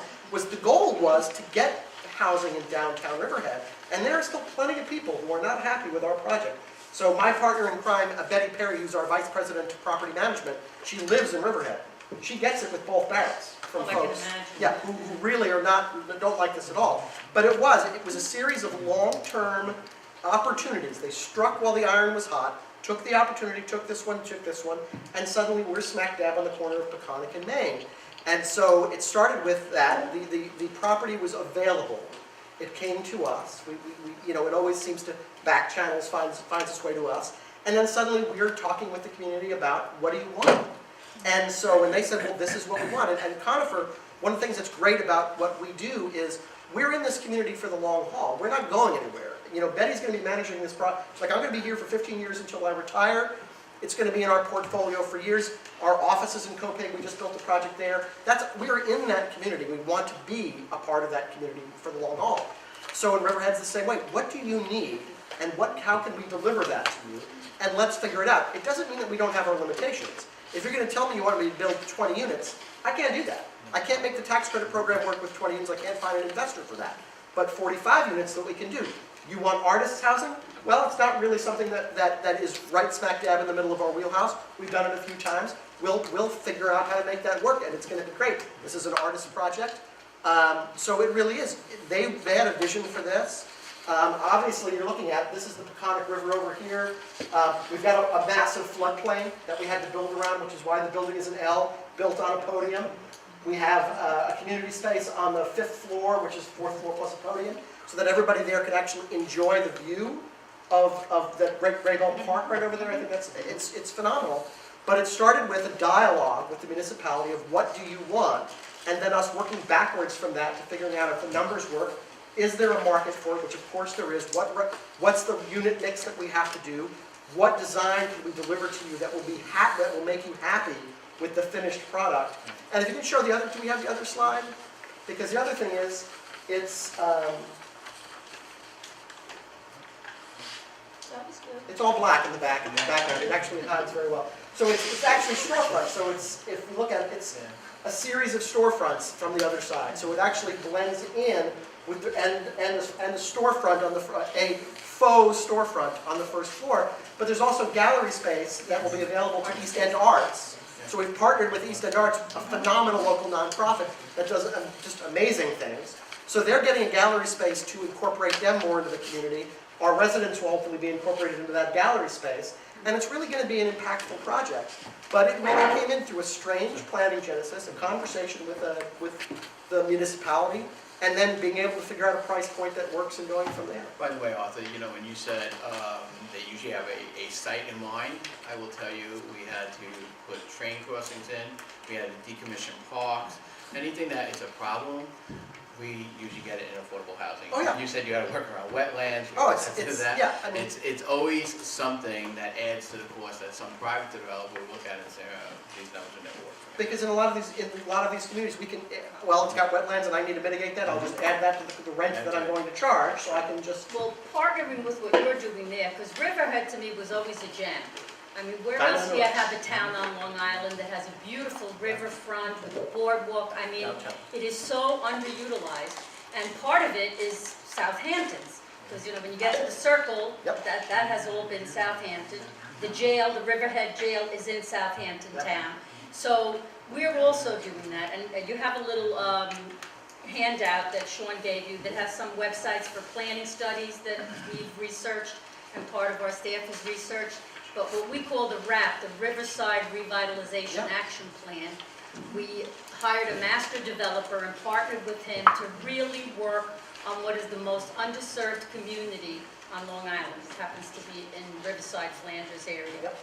the goal was to get housing in downtown Riverhead. And there are still plenty of people who are not happy with our project. So my partner in crime, Betty Perry, who's our Vice President of Property Management, she lives in Riverhead. She gets it with both barrels from folks, yeah, who really don't like this at all. But it was a series of long-term opportunities. They struck while the iron was hot, took the opportunity, took this one, and suddenly we're smack dab on the corner of Peconic and Main. And so it started with that. The property was available. It came to us. You know, it always seems to back channels, finds its way to us. And then suddenly we're talking with the community about, what do you want? And so when they said, well, this is what we want. And Conifer, one of the things that's great about what we do is we're in this community for the long haul. We're not going anywhere. You know, Betty's going to be managing this project. Like, I'm going to be here for 15 years until I retire. It's going to be in our portfolio for years. Our offices in Copiague, we just built a project there. We're in that community. We want to be a part of that community for the long haul. So in Riverhead's the same way. What do you need, and how can we deliver that to you? And let's figure it out. It doesn't mean that we don't have our limitations. If you're going to tell me you want me to build 20 units, I can't do that. I can't make the tax credit program work with 20 units. I can't find an investor for that. But 45 units that we can do. You want artists housing? Well, it's not really something that is right smack dab in the middle of our wheelhouse. We've done it a few times. We'll figure out how to make that work, and it's going to be great. This is an artist project. So it really is. They had a vision for this. Obviously, you're looking at, this is the Peconic River over here. We've got a massive floodplain that we had to build around, which is why the building is an L, built on a podium. We have a community space on the 5th floor, which is 4th floor plus a podium, so that everybody there can actually enjoy the view of the Great Greybull Park right over there. I think it's phenomenal. But it started with a dialogue with the municipality of what do you want, and then us working backwards from that to figuring out if the numbers work. Is there a market for it? Which of course there is. What's the unit mix that we have to do? What design can we deliver to you that will make you happy with the finished product? And if you can show the other, do we have the other slide? Because the other thing is, it's all black in the background. It actually hides very well. So it's actually storefront. So if you look at it, it's a series of storefronts from the other side. So it actually blends in with the storefront on the front, a faux storefront on the first floor. But there's also gallery space that will be available to East End Arts. So we've partnered with East End Arts, a phenomenal local nonprofit that does just amazing things. So they're getting a gallery space to incorporate them more into the community. Our residents will hopefully be incorporated into that gallery space. And it's really going to be an impactful project. But it really came in through a strange planning genesis, a conversation with the municipality, and then being able to figure out a price point that works and going from there. By the way, Arthur, you know, when you said they usually have a site in mind, I will tell you we had to put train crossings in, we had to decommission parks, anything that is a problem, we usually get it in affordable housing. Oh, yeah. You said you had to work around wetlands. Oh, yeah. I mean, it's always something that adds to the cost that some private developer will look at and say, oh, these numbers are never working. because in a lot of these communities, we can, well, it's got wetlands and I need to mitigate that, I'll just add that to the rent that I'm going to charge, so I can just. Well, partnering with what you're doing there, because Riverhead to me was always a gem. I mean, where Kinda else do you north. have a town on Long Island that has a beautiful riverfront with a boardwalk? I mean, Downtown. it is so underutilized, and part of it is Southampton's. Because, you know, when you get to the Circle, Yep. that has all been Southampton. The jail, the Riverhead jail is in Southampton Yep. town. So we're also doing that, and you have a little handout that Sean gave you that has some websites for planning studies that we've researched and part of our staff has researched. But what we call the RAP, the Riverside Revitalization Yep. Action Plan, we hired a master developer and partnered with him to really work on what is the most underserved community on Long Island. It happens to be in Riverside, Flanders area. Yep.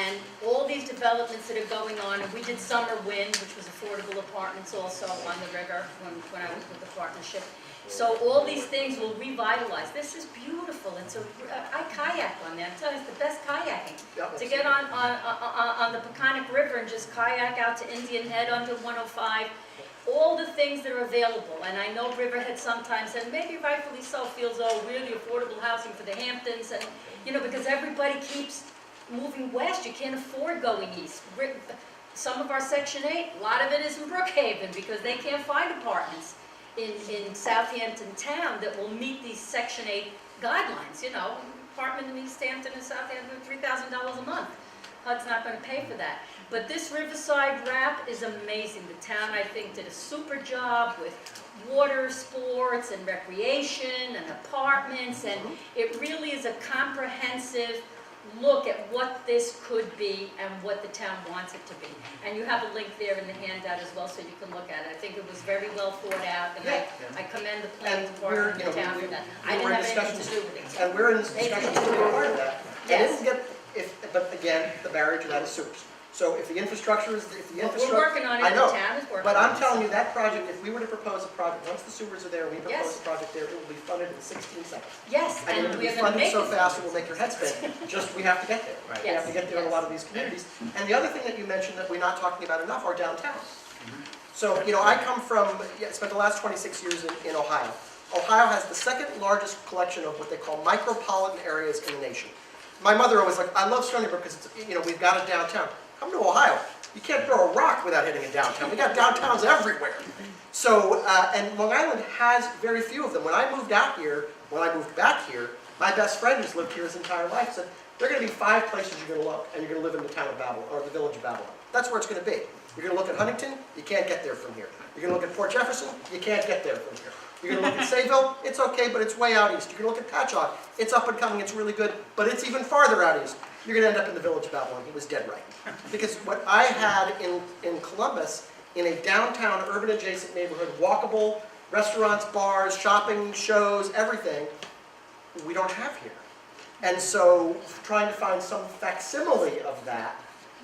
And all these developments that are going on, and we did Summer Wind, which was affordable apartments also on the river when I was with the partnership. So all these things will revitalize. This is beautiful. I kayak on there. I'm telling you, it's the best kayaking. Yep. To get on the Peconic River and just kayak out to Indian Head under 105, all the things that are available. And I know Riverhead sometimes, and maybe rightfully so, feels, oh, really affordable housing for the Hamptons, and, you know, because everybody keeps moving west, you can't afford going east. Some of our Section 8, a lot of it is in Brookhaven because they can't find apartments in Southampton town that will meet these Section 8 guidelines. You know, apartment in East Hampton and Southampton, $3,000 a month. HUD's not going to pay for that. But this Riverside RAP is amazing. The town, I think, did a super job with water sports and recreation and apartments, and it really is a comprehensive look at what this could be and what the town wants it to be. And you have a link there in the handout as well, so you can look at it. I think it was very well thought out, and I commend the planning And we're, department you and the know, town for that. we I were didn't in have anything to discussions, do with it. and we're in discussions to be a part of that. And Yes. it'll get, but again, the barrier to that is sewers. So if the infrastructure is, We're working on it, I the know, town is working on it. but I'm telling you, that project, if we were to propose a project, once the sewers are there, we propose Yes. a project there, it will be funded in 16 seconds. Yes, I mean, and it'll be we're going to funded make so it. fast it will make your head spin. Just, we have to get there. Right. We have to Yes, get there in a yes. lot of these communities. And the other thing that you mentioned that we're not talking about enough are downtowns. So, you know, I come from, spent the last 26 years in Ohio. Ohio has the second largest collection of what they call micropolitan areas in the nation. My mother always like, I love Stony Brook because it's, you know, we've got a downtown. Come to Ohio. You can't throw a rock without hitting a downtown. We got downtowns everywhere. So, and Long Island has very few of them. When I moved out here, when I moved back here, my best friend who's lived here his entire life said, there are going to be 5 places you're going to look, and you're going to live in the town of Babylon, or the village of Babylon. That's where it's going to be. You're going to look at Huntington, you can't get there from here. You're going to look at Port Jefferson, you can't get there from here. You're going to look at Sayville, it's okay, but it's way out east. You're going to look at Patchogue, it's up and coming, it's really good, but it's even farther out east. You're going to end up in the village of Babylon. He was dead right. Because what I had in Columbus, in a downtown urban adjacent neighborhood, walkable, restaurants, bars, shopping, shows, everything, we don't have here. And so trying to find some facsimile of that,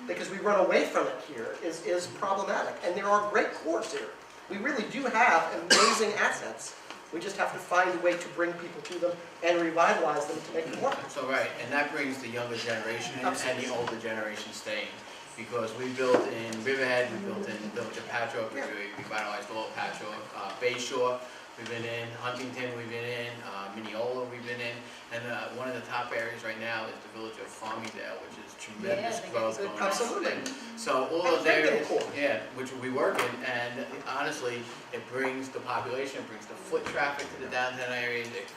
because we run away from it here, is problematic. And there are great cores here. We really do have amazing assets. We just have to find a way to bring people to them and revitalize them to make them work. So, right, and that brings the younger generation in and Absolutely. the older generation staying. Because we built in Riverhead, we built in the village of Patchogue, we revitalized all of Patchogue, Bayshore, we've been in, Huntington, we've been in, Mineola, we've been in, and one of the top areas right now is the village of Farmingdale, which is tremendous they got growth good going on. Absolutely. So all And those areas, Core. yeah, which we work in, and honestly, it brings the population, it brings the foot traffic to the downtown areas, it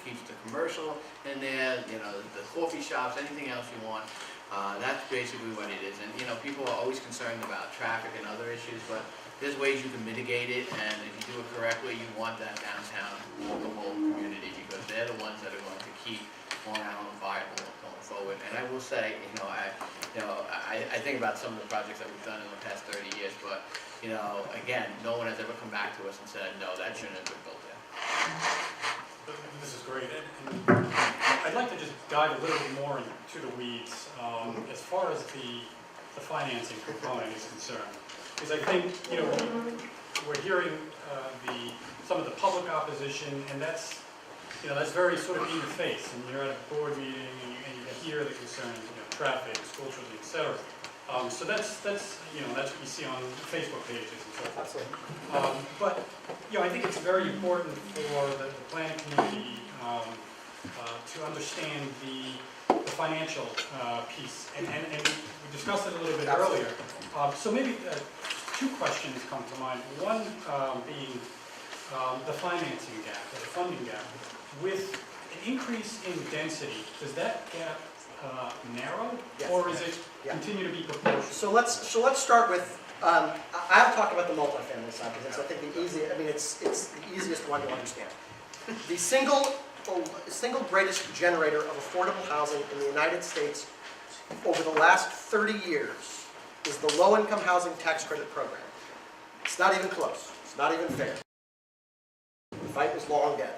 keeps the commercial in there, you know, the coffee shops, anything else you want. That's basically what it is. And, you know, people are always concerned about traffic and other issues, but there's ways you can mitigate it, and if you do it correctly, you want that downtown walkable community, because they're the ones that are going to keep Long Island viable going forward. And I will say, I think about some of the projects that we've done in the past 30 years, but, you know, again, no one has ever come back to us and said, no, that shouldn't have been built there. This is great. And I'd like to just dive a little bit more into the weeds as far as the financing component is concerned. Because I think, you know, we're hearing some of the public opposition, and that's very sort of in your face. And you're at a board meeting, and you hear the concerns, you know, traffic, school children, etc. So that's what you see on Facebook pages and so forth. Absolutely. But you know, I think it's very important for the planning community to understand the financial piece, and we discussed it a little bit earlier. So maybe two questions come to mind. One being the financing gap, or the funding gap. With an increase in density, does that gap narrow, Yes. or is it Yeah. continue to be proportional? So let's start with, I'll talk about the multifamily side, because it's, I think, it's the easiest one to understand. The single greatest generator of affordable housing in the United States over the last 30 years is the low-income housing tax credit program. It's not even close. It's not even fair. The fight was long dead.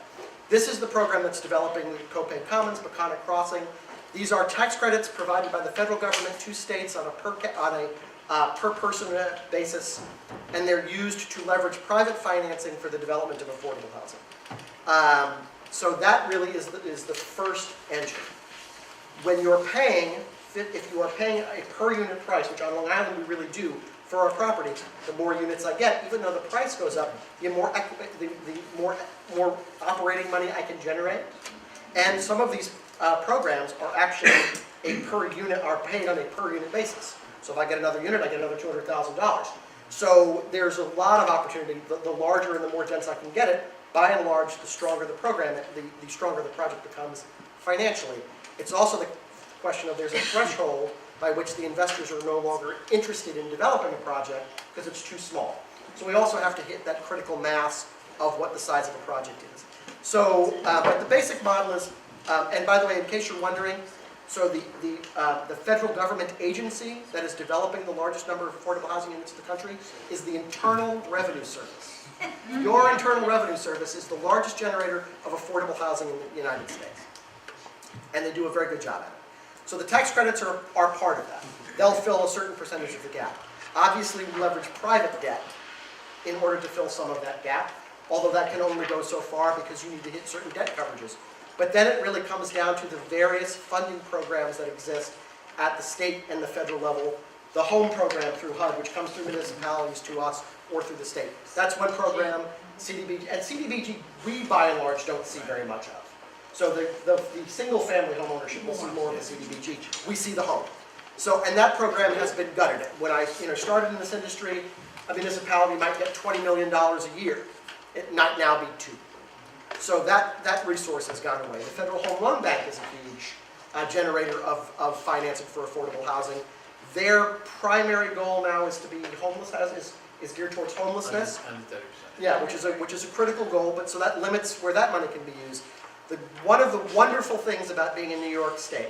This is the program that's developing Copay Commons, Peconic Crossing. These are tax credits provided by the federal government to states on a per person basis, and they're used to leverage private financing for the development of affordable housing. So that really is the first engine. When you're paying, if you are paying a per unit price, which on Long Island we really do for our property, the more units I get, even though the price goes up, the more operating money I can generate. And some of these programs are actually are paid on a per unit basis. So if I get another unit, I get another $200,000. So there's a lot of opportunity. The larger and the more dense I can get it, by and large, the stronger the program, the stronger the project becomes financially. It's also the question of there's a threshold by which the investors are no longer interested in developing a project because it's too small. So we also have to hit that critical mass of what the size of a project is. So, but the basic model is, and by the way, in case you're wondering, so the federal government agency that is developing the largest number of affordable housing units in the country is the Internal Revenue Service. Your Internal Revenue Service is the largest generator of affordable housing in the United States. And they do a very good job at it. So the tax credits are part of that. They'll fill a certain percentage of the gap. Obviously, we leverage private debt in order to fill some of that gap, although that can only go so far because you need to hit certain debt coverages. But then it really comes down to the various funding programs that exist at the state and the federal level. The home program through HUD, which comes through municipalities to us or through the state. That's one program, CDBG. And CDBG, we by and large don't see very much of. So the single family home ownership will see more of the CDBG. We see the home. So, and that program has been gutted. When I started in this industry, a municipality might get $20 million a year. It might now be $2 million. So that resource has gone away. The Federal Home Loan Bank is a huge generator of financing for affordable housing. Their primary goal now is to be homeless, is geared towards homelessness. Under 30%. Yeah, which is a critical goal, but so that limits where that money can be used. One of the wonderful things about being in New York State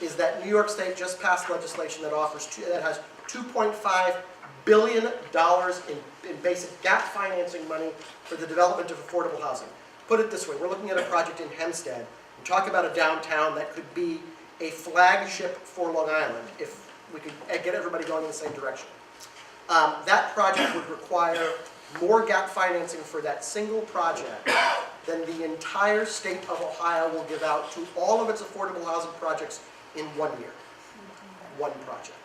is that New York State just passed legislation that has $2.5 billion in basic gap financing money for the development of affordable housing. Put it this way, we're looking at a project in Hempstead. We talk about a downtown that could be a flagship for Long Island if we could get everybody going in the same direction. That project would require more gap financing for that single project than the entire state of Ohio will give out to all of its affordable housing projects in 1 year. One project.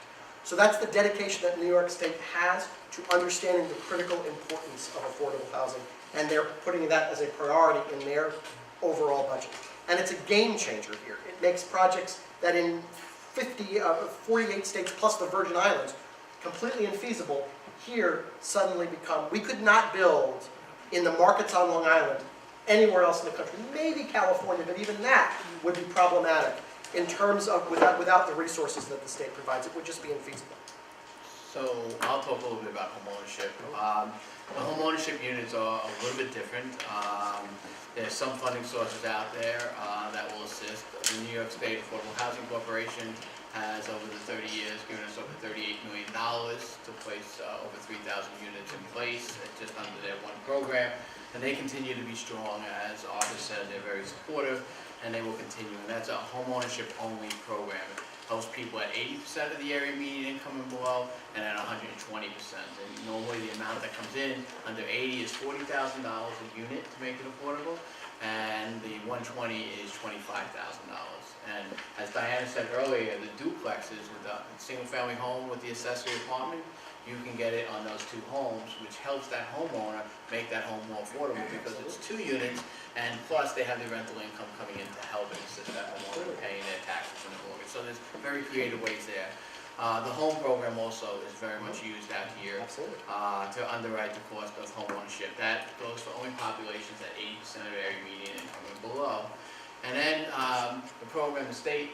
So that's the dedication that New York State has to understanding the critical importance of affordable housing, and they're putting that as a priority in their overall budget. And it's a game changer here. It makes projects that in 48 states plus the Virgin Islands, completely infeasible, here suddenly become, we could not build in the markets on Long Island anywhere else in the country, maybe California, but even that would be problematic in terms of without the resources that the state provides. It would just be infeasible. So I'll talk a little bit about home ownership. The home ownership units are a little bit different. There's some funding sources out there that will assist. The New York State Affordable Housing Corporation has over the 30 years given us over $38 million to place over 3,000 units in place just under their one program. And they continue to be strong. As Arthur said, they're very supportive, and they will continue. And that's a home ownership only program. It helps people at 80% of the area median income and below, and at 120%. And normally the amount that comes in under 80 is $40,000 a unit to make it affordable, and the 120 is $25,000. And as Diana said earlier, the duplexes with a single family home with the accessory apartment, you can get it on those 2 homes, which helps that homeowner make that home more affordable because it's 2 units, and plus they have the rental income coming in to help and assist that homeowner in paying their taxes and the mortgage. So there's very creative ways there. The home program also is very much used out here Absolutely. to underwrite the cost of home ownership. That goes for only populations at 80% of area median income and below. And then the program, the state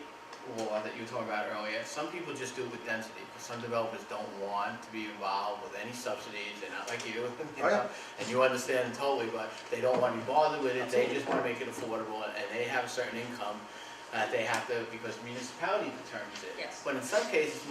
law that you were talking about earlier, some people just do it with density, because some developers don't want to be involved with any subsidies. They're not like you, you know, and you understand totally, but they don't want to be bothered with it. They just want to make it affordable, and they have a certain income that they have to, because municipality determines it. Yes. But in some cases,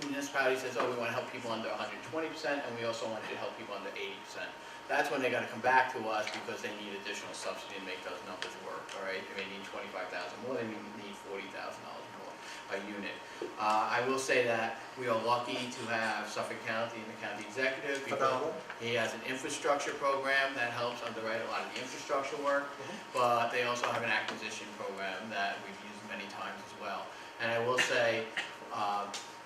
municipality says, oh, we want to help people under 120%, and we also want you to help people under 80%. That's when they got to come back to us because they need additional subsidy to make those numbers work, all right? They may need $25,000 more, they may need $40,000 more a unit. I will say that we are lucky to have Suffolk County and the county executive, because Phenomenal. he has an infrastructure program that helps underwrite a lot of the infrastructure work, but they also have an acquisition program that we've used many times as well. And I will say,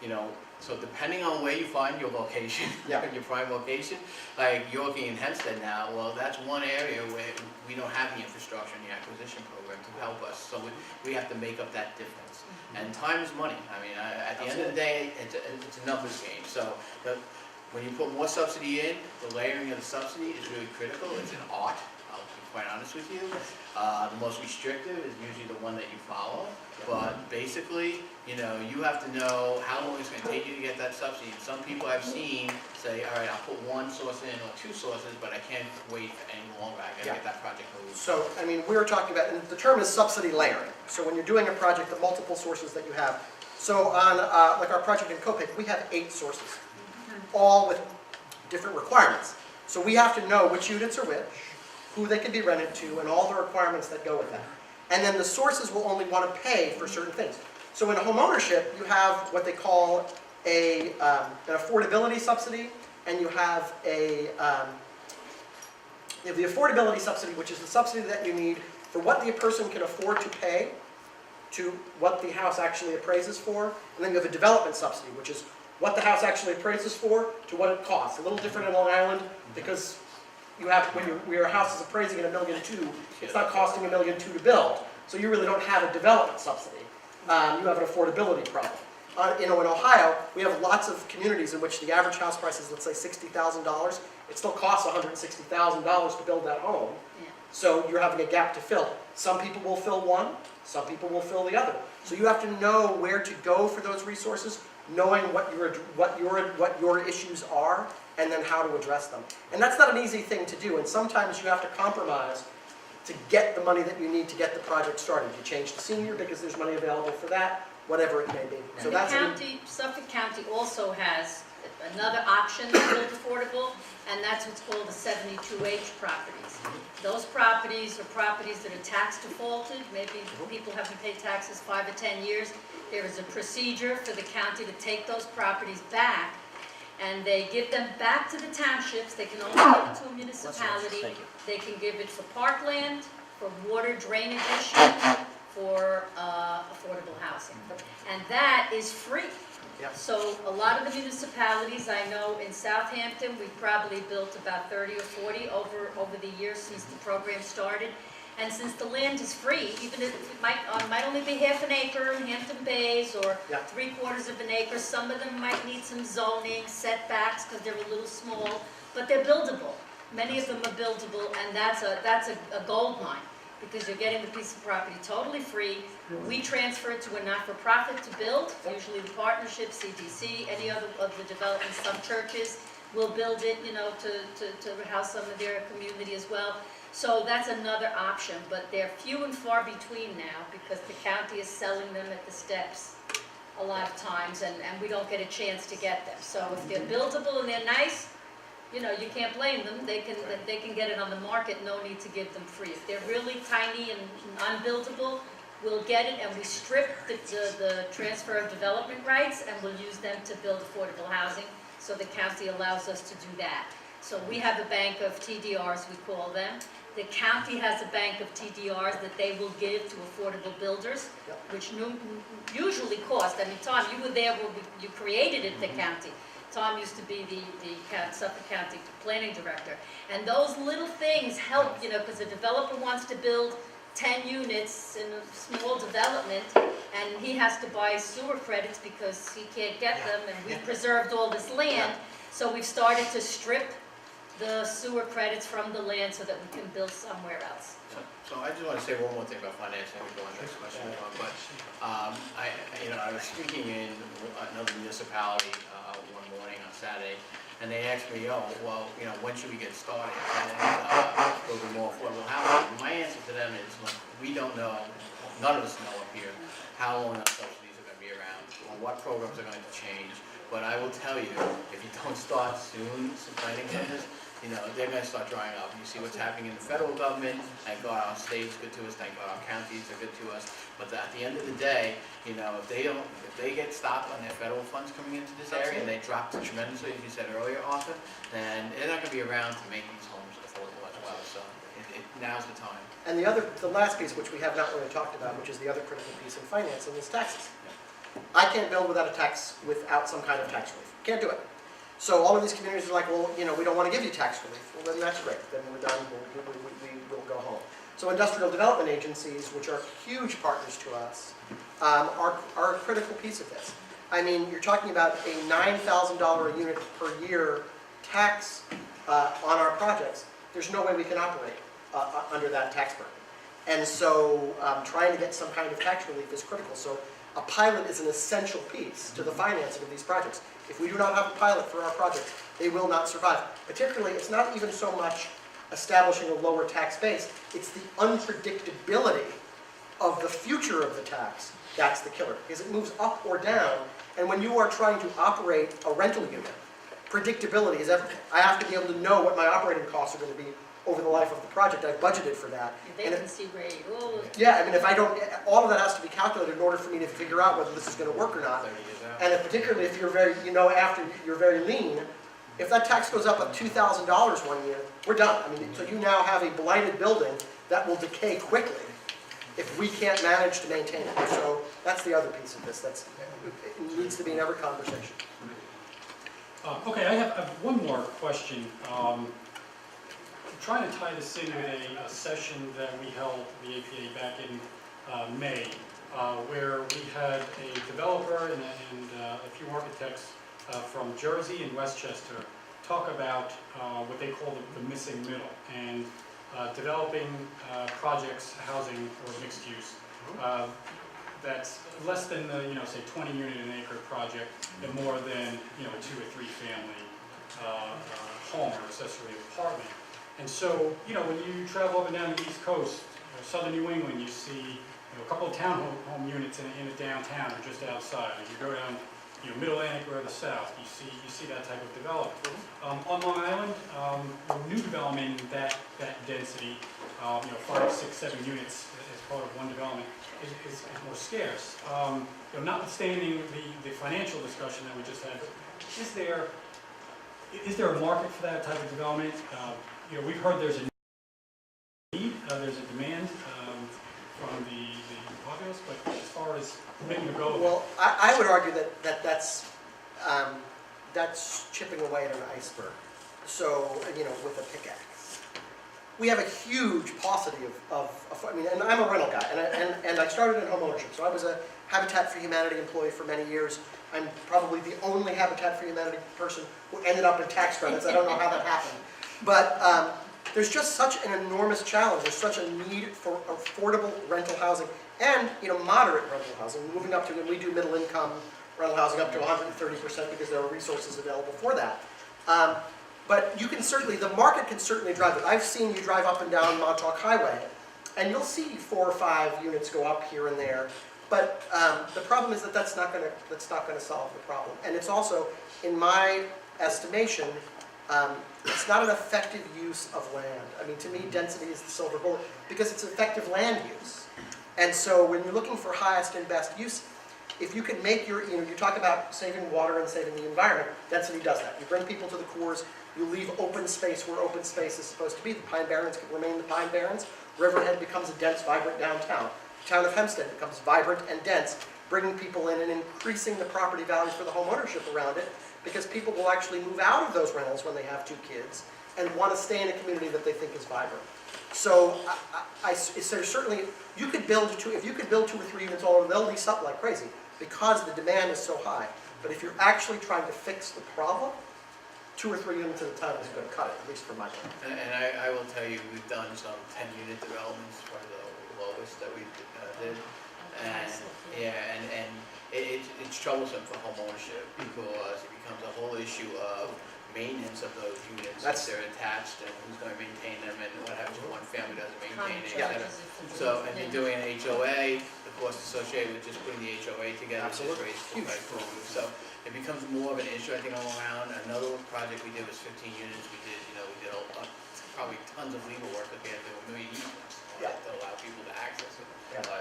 you know, so depending on where you find your location, Yeah. your prime location, like you're looking in Hempstead now, well, that's one area where we don't have the infrastructure and the acquisition program to help us. So we have to make up that difference. And time is money. I mean, at the end of the day, it's a numbers game. So when you put more subsidy in, the layering of the subsidy is really critical. It's an art, I'll be quite honest with you. The most restrictive is usually the one that you follow. But basically, you know, you have to know how long it's going to take you to get that subsidy. And some people I've seen say, all right, I'll put 1 source in or 2 sources, but I can't wait for any longer. I got to get that project moved. So, I mean, we were talking about, and the term is subsidy layering. So when you're doing a project, the multiple sources that you have. So on, like our project in Copic, we have 8 sources, all with different requirements. So we have to know which units are which, who they can be rented to, and all the requirements that go with that. And then the sources will only want to pay for certain things. So in home ownership, you have what they call an affordability subsidy, and you have the affordability subsidy, which is the subsidy that you need for what the person can afford to pay to what the house actually appraises for. And then you have a development subsidy, which is what the house actually appraises for to what it costs. A little different in Long Island, because you have, when your house is appraising at $1.2 million, it's not costing $1.2 million to build. So you really don't have a development subsidy. You have an affordability problem. In Ohio, we have lots of communities in which the average house price is, let's say, $60,000. It still costs $160,000 to build that home. Yeah. So you're having a gap to fill. Some people will fill one, some people will fill the other. So you have to know where to go for those resources, knowing what your issues are, and then how to address them. And that's not an easy thing to do, and sometimes you have to compromise to get the money that you need to get the project started. You change to senior because there's money available for that, whatever it may be. So And that's the county, Suffolk County also has another option to build affordable, and that's what's called the 72H properties. Those properties are properties that are tax defaulted. Maybe people haven't paid taxes 5 or 10 years. There is a procedure for the county to take those properties back, and they give them back to the townships. They can only give it to a municipality. They can give it for parkland, for water drainage issues, for affordable housing. And that is free. Yep. So a lot of the municipalities, I know in Southampton, we've probably built about 30 or 40 over the years since the program started. And since the land is free, even if it might only be half an acre in Hampton Bays or Yeah. 3/4 of an acre, some of them might need some zoning setbacks because they're a little small, but they're buildable. Many of them are buildable, and that's a gold mine, because you're getting the piece of property totally free. We transfer it to a not-for-profit to build, usually the partnership, CDC, any other of the developments. Some churches will build it, you know, to house some of their community as well. So that's another option, but they're few and far between now because the county is selling them at the steps a lot of times, and we don't get a chance to get them. So if they're buildable and they're nice, you know, you can't blame them. They can get it on the market, no need to give them free. If they're really tiny and unbuildable, we'll get it, and we strip the transfer of development rights, and we'll use them to build affordable housing. So the county allows us to do that. So we have a bank of TDRs, we call them. The county has a bank of TDRs that they will give to affordable builders, which usually cost, I mean, Tom, you were there when you created it, the county. Tom used to be the Suffolk County Planning Director. And those little things help, because a developer wants to build 10 units in a small development, and he has to buy sewer credits because he can't get them, and we've preserved all this land. So we've started to strip the sewer credits from the land so that we can build somewhere else. So I just want to say one more thing about financing, we go on to the next question, but I was speaking in another municipality one morning on Saturday, and they asked me, when should we get started? And there'll be more affordable housing. My answer to them is, look, we don't know, none of us know up here, how long our subsidies are going to be around, or what programs are going to change. But I will tell you, if you don't start soon, some planning on this, they're going to start drying up. You see what's happening in the federal government. Thank God our state's good to us. Thank God our counties are good to us. But at the end of the day, if they get stopped on their federal funds coming into this area and they drop tremendously, as you said earlier, Arthur, then they're not going to be around to make these homes affordable as well. So now's the time. And the last piece, which we have not really talked about, which is the other critical piece in financing, is taxes. I can't build without some kind of tax relief. Can't do it. So all of these communities are like, well, we don't want to give you tax relief. Well, then that's great. Then we're done. We'll go home. So industrial development agencies, which are huge partners to us, are a critical piece of this. I mean, you're talking about a $9,000 a unit per year tax on our projects. There's no way we can operate under that tax burden. And so trying to get some kind of tax relief is critical. So a pilot is an essential piece to the financing of these projects. If we do not have a pilot for our projects, they will not survive. Particularly, it's not even so much establishing a lower tax base, it's the unpredictability of the future of the tax that's the killer, because it moves up or down, and when you are trying to operate a rental unit, predictability is everything. I have to be able to know what my operating costs are going to be over the life of the project. I've budgeted for that. Vacancy rate, yeah, I mean, if I don't, all of that has to be calculated in order for me to figure out whether this is going to work or not. And particularly if you're after you're very lean, if that tax goes up $2,000 1 year, we're done. I mean, so you now have a blighted building that will decay quickly if we can't manage to maintain it. So that's the other piece of this. It needs to be in every conversation. Okay, I have one more question. I'm trying to tie this in with a session that we held the APA back in May, where we had a developer and a few architects from Jersey and Westchester talk about what they call the missing middle, and developing projects, housing or mixed use, that's less than the, say 20 unit an acre project, and more than, a 2 or 3 family home or accessory apartment. And so, when you travel up and down the East Coast, southern New England, you see a couple of townhome units in a downtown or just outside. As you go down, Middle Atlantic or the South, you see that type of development. On Long Island, new development, that density, 5, 6, 7 units as part of one development is more scarce. Notwithstanding the financial discussion that we just had, is there a market for that type of development? We've heard there's a need, there's a demand from the populace, but as far as making a go of it. Well, I would argue that's chipping away at an iceberg. So, with a pickaxe. We have a huge paucity and I'm a rental guy, and I started in home ownership. So I was a Habitat for Humanity employee for many years. I'm probably the only Habitat for Humanity person who ended up in tax credits. I don't know how that happened. But there's just such an enormous challenge. There's such a need for affordable rental housing and moderate rental housing. Moving up to, when we do middle income rental housing, up to 130% because there are resources available for that. But you can certainly, the market can certainly drive it. I've seen you drive up and down Montauk Highway, and you'll see 4 or 5 units go up here and there. But the problem is that's not going to solve the problem. And it's also, in my estimation, it's not an effective use of land. I mean, to me, density is the silver bullet because it's effective land use. And so when you're looking for highest and best use, if you can make you talk about saving water and saving the environment, density does that. You bring people to the cores, you leave open space where open space is supposed to be. The Pine Barrens can remain the Pine Barrens. Riverhead becomes a dense, vibrant downtown. The town of Hempstead becomes vibrant and dense bringing people in and increasing the property values for the home ownership around it, because people will actually move out of those rentals when they have 2 kids and want to stay in a community that they think is vibrant. So so certainly, you could build if you could build 2 or 3 units all over, they'll lease up like crazy because the demand is so high. But if you're actually trying to fix the problem, 2 or 3 units at a time is going to cut it, at least for my part. And I will tell you, we've done some 10-unit developments for the lowest that we did. And, yeah, and it's troublesome for home ownership because it becomes a whole issue of maintenance of those units. If they're attached and who's going to maintain them and what happens if one family doesn't maintain it, et cetera. So, and you're doing an HOA, the cost associated with just putting the HOA together just raises the price for it. So it becomes more of an issue, I think, all around. Another project we did was 15 units. We did probably tons of legal work that we had to do a million easements to allow people to access it.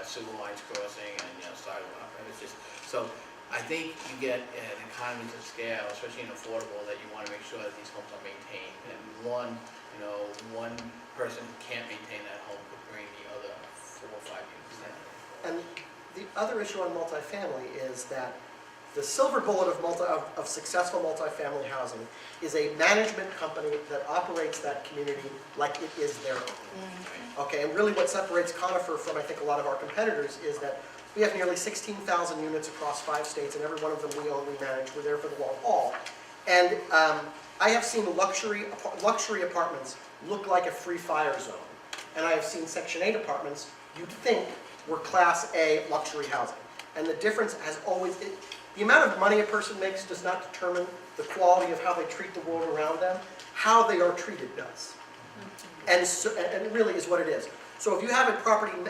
Sewer lines crossing and sidewalk. And it's just, so I think you get an economies of scale, especially in affordable, that you want to make sure that these homes are maintained. And one person who can't maintain that home could bring the other 4 or 5 units down. And the other issue on multifamily is that the silver bullet of successful multifamily housing is a management company that operates that community like it is their own. Okay, and really what separates Conifer from, I think, a lot of our competitors is that we have nearly 16,000 units across 5 states, and every one of them we own, we manage. We're there for the long haul. And I have seen luxury apartments look like a free fire zone. And I have seen Section 8 apartments you'd think were Class A luxury housing. And the difference has always, the amount of money a person makes does not determine the quality of how they treat the world around them. How they are treated does. And it really is what it is. So if you have a property, and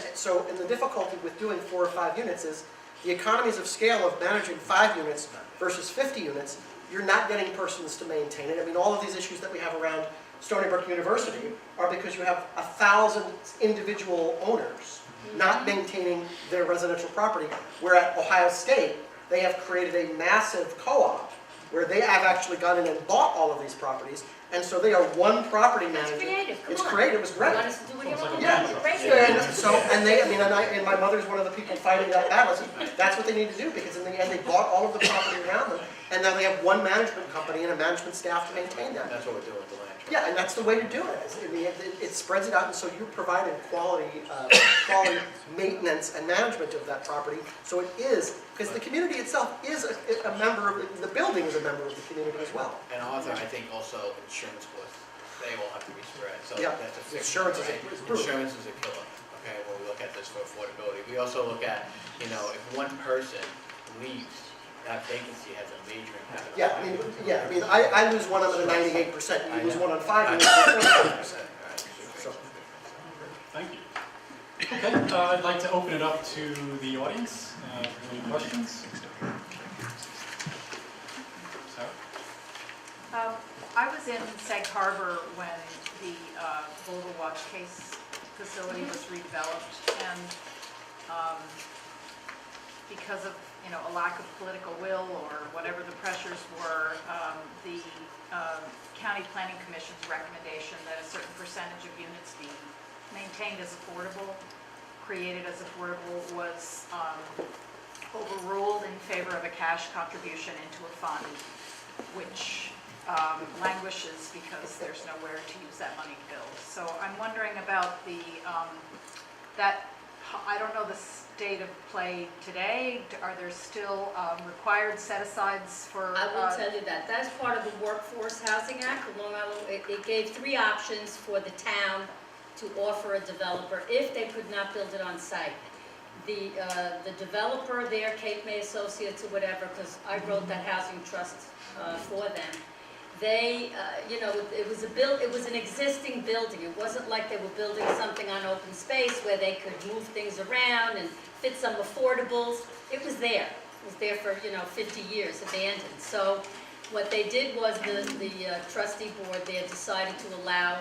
the difficulty with doing 4 or 5 units is the economies of scale of managing 5 units versus 50 units, you're not getting persons to maintain it. I mean, all of these issues that we have around Stony Brook University are because you have 1,000 individual owners not maintaining their residential property, where at Ohio State, they have created a massive co-op where they have actually gone in and bought all of these properties, and so they are one property manager. It's creative, come It's on. creative, it was great. You want us to do what you want? Yeah. Crazy. And so, and my mother's one of the people fighting that battle. That's what they need to do, because in the end, they bought all of the property around them, and now they have one management company and a management staff to maintain that. That's what we're doing with the land trust. Yeah, and that's the way to do it. In the end, it spreads it out, and so you're providing quality maintenance and management of that property. So it is, because the community itself is a member of, the building is a member of the community as well. And Arthur, I think also insurance costs, they all have to be spread, so Yeah, that's a fixed, insurance is right? brutal. Insurance is a killer, okay, when we look at this for affordability. We also look at, if one person leaves, that vacancy has a major impact. I lose one, I'm at a 98%, you lose one on 5, you lose 25%. So, Thank you. Okay, I'd like to open it up to the audience. Any questions? Sarah? I was in Sag Harbor when the Boulder Watch Case facility was redeveloped, and because of a lack of political will or whatever the pressures were, the County Planning Commission's recommendation that a certain percentage of units be maintained as affordable, created as affordable, was overruled in favor of a cash contribution into a fund, which languishes because there's nowhere to use that money to build. So I'm wondering about I don't know the state of play today. Are there still required set-asides for? I will tell you that. That's part of the Workforce Housing Act. The Long Island, it gave 3 options for the town to offer a developer if they could not build it on site. The developer there, Cape May Associates or whatever, because I wrote that housing trust for them. They, it was an existing building. It wasn't like they were building something on open space where they could move things around and fit some affordables. It was there. It was there for, 50 years, abandoned. So what they did was the trustee board there decided to allow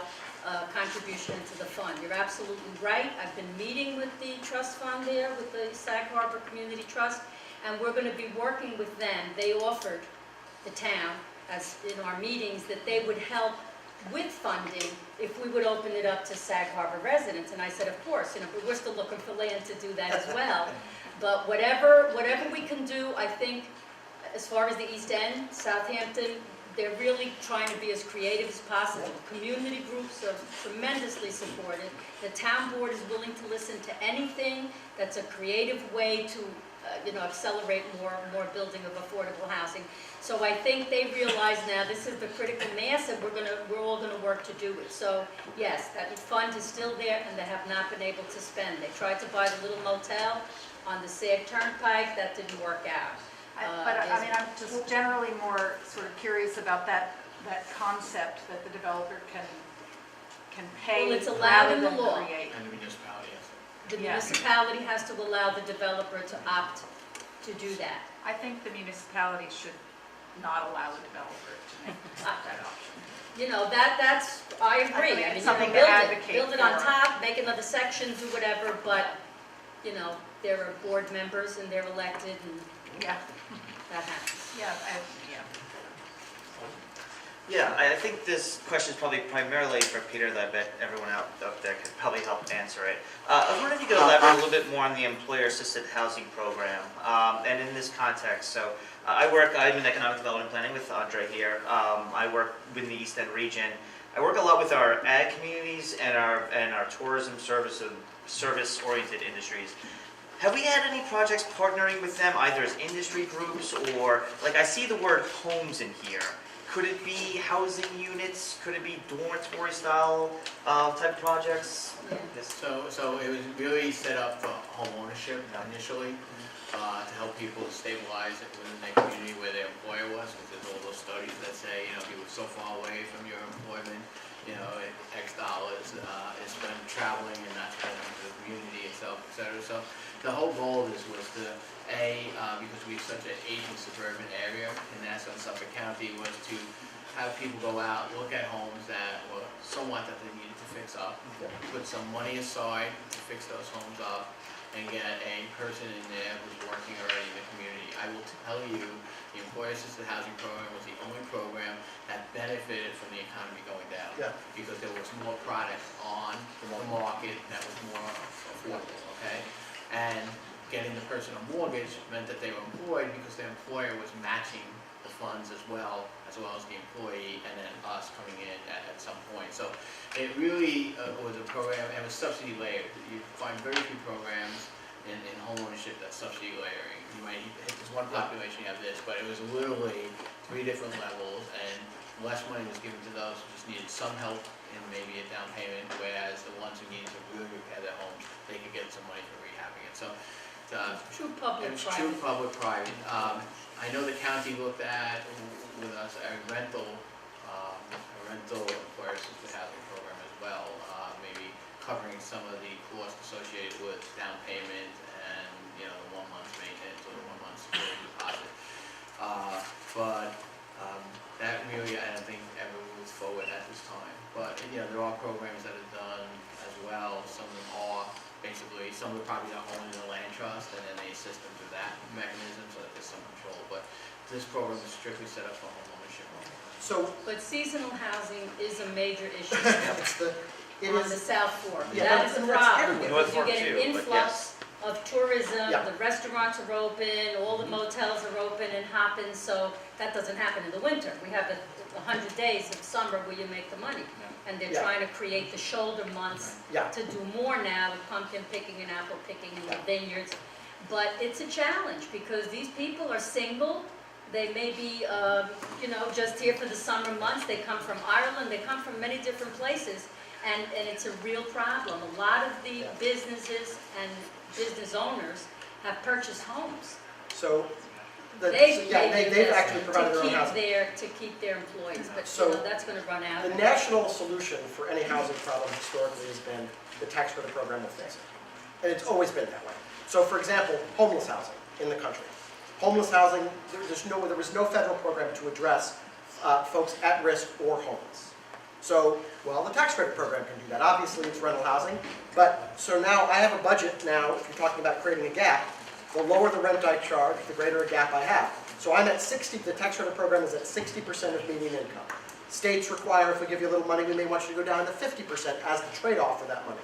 contribution into the fund. You're absolutely right. I've been meeting with the trust fund there, with the Sag Harbor Community Trust, and we're going to be working with them. They offered the town, as in our meetings, that they would help with funding if we would open it up to Sag Harbor residents. And I said, of course, but we're still looking for land to do that as well. But whatever we can do, I think, as far as the East End, Southampton, they're really trying to be as creative as possible. Community groups are tremendously supportive. The town board is willing to listen to anything that's a creative way to, accelerate more building of affordable housing. So I think they realize now this is the critical mass, and we're all gonna work to do it. So yes, that fund is still there, and they have not been able to spend. They tried to buy the little motel on the Sag Turnpike, that didn't work out. I'm just generally more sort of curious about that concept that the developer can pay Well, it's allowed rather in the than law. create. And the municipality, yes. The Yeah. municipality has to allow the developer to opt to do that. I think the municipality should not allow the developer to make that option. That's, I agree. think I it's mean, something to build advocate Build it on for. top, make another section, do whatever, but, there are board members and they're elected and Yeah, that happens. yeah. Yeah, I think this question is probably primarily for Peter, that I bet everyone out there could probably help answer it. I was wondering if you could elaborate a little bit more on the employer-assisted housing program, and in this context. So I'm in economic development planning with Andre here. I work with the East End region. I work a lot with our ag communities and our tourism service-oriented industries. Have we had any projects partnering with them, either as industry groups or, like I see the word homes in here. Could it be housing units? Could it be dormitory style type projects? Yeah. Yes. So it was really set up for home ownership initially, to help people stabilize it within their community where their employer was, because there's all those studies that say, if you were so far away from your employment, X dollars is spent traveling and not spent into the community itself, et cetera. So the whole goal of this was to, because we have such an aging suburban area in Nassau and Suffolk County, was to have people go out, look at homes that were somewhat that they needed to fix up, put some money aside to fix those homes up, and get a person in there who's working already in the community. I will tell you, the Employer-Assisted Housing Program was the only program that benefited from the economy going down. Yeah. Because there was more product on the market that was more affordable, okay? And getting the person a mortgage meant that they were employed because their employer was matching the funds as well as the employee, and then us coming in at some point. So it really was a program, and it was subsidy layered. You find very few programs in home ownership that's subsidy layering. You might hit this one population, you have this, but it was literally 3 different levels, and less money was given to those who just needed some help in maybe a down payment, whereas the ones who needed to really repair their homes, they could get some money for rehabbing it. So True it public was true private. public-private. I know the county looked at with us a rental employer-assisted housing program as well, maybe covering some of the costs associated with down payment and, the 1 month's maintenance or the 1 month's security deposit. But that really, I don't think ever moves forward at this time. But, there are programs that are done as well. Some of them are basically, some of the properties are owned in a land trust, and then they assist them through that mechanism so that there's some control. But this program is strictly set up for home ownership. So, But seasonal housing is a major issue it on the is, South Fork. Yeah, That is but a that's problem, everywhere. because you North get an Fork too, but influx of tourism, Yeah. the restaurants are open, all the motels are open and hopping, so that doesn't happen in the winter. We have the 100 days of summer where you make the money. And they're Yeah. trying to create the shoulder months Yeah. to do more now with pumpkin picking and apple picking in the vineyards. But it's a challenge because these people are single. They may be, just here for the summer months. They come from Ireland. They come from many different places. And it's a real problem. A lot of the Yeah. businesses and business owners have purchased homes. so, They've they've actually provided their own housing. to keep their employees, but So, that's gonna run out. The national solution for any housing problem historically has been the tax credit program will fix it. And it's always been that way. So for example, homeless housing in the country. Homeless housing, there was no federal program to address folks at risk or homeless. So, well, the tax credit program can do that. Obviously, it's rental housing. But, so now I have a budget now, if you're talking about creating a gap, the lower the rent I charge, the greater a gap I have. So I'm at 60, the tax credit program is at 60% of median income. States require if we give you a little money, we may want you to go down to 50% as the trade-off for that money.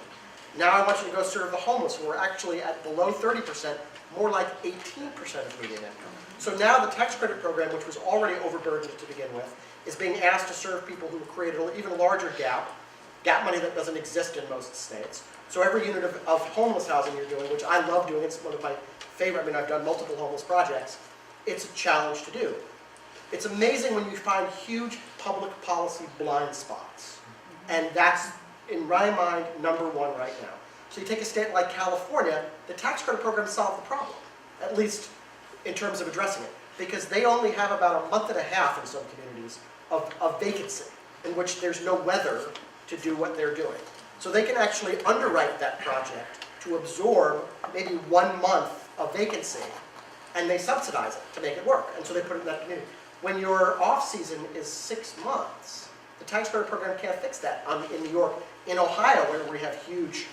Now I want you to go serve the homeless, who are actually at below 30%, more like 18% of median income. So now the tax credit program, which was already overburdened to begin with, is being asked to serve people who create an even larger gap money that doesn't exist in most states. So every unit of homeless housing you're doing, which I love doing, it's one of my favorite, I mean, I've done multiple homeless projects, it's a challenge to do. It's amazing when you find huge public policy blind spots. And that's, in my mind, number one right now. So you take a state like California, the tax credit program solved the problem, at least in terms of addressing it, because they only have about a month and a half in some communities of vacancy, in which there's no weather to do what they're doing. So they can actually underwrite that project to absorb maybe 1 month of vacancy, and they subsidize it to make it work, and so they put it in that community. When your off-season is 6 months, the tax credit program can't fix that. In New York, in Ohio, where we have huge,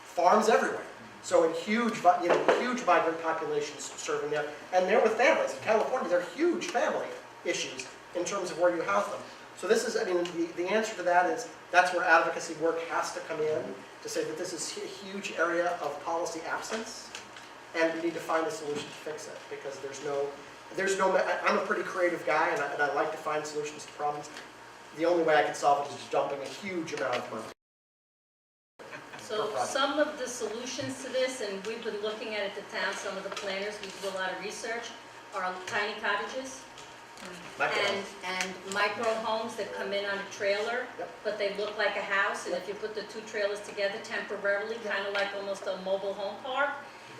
farms everywhere. So in huge migrant populations serving there, and they're with families. In California, there are huge family issues in terms of where you house them. So this is, the answer to that is, that's where advocacy work has to come in, to say that this is a huge area of policy absence, and we need to find a solution to fix it, because I'm a pretty creative guy, and I like to find solutions to problems. The only way I can solve it is just dumping a huge amount of money. So some of the solutions to this, and we've been looking at it at the town, some of the planners, we do a lot of research, are tiny cottages and micro homes that come in on a trailer, Yep. but they look like a house, and if you put the two trailers together temporarily, kind of like almost a mobile home park,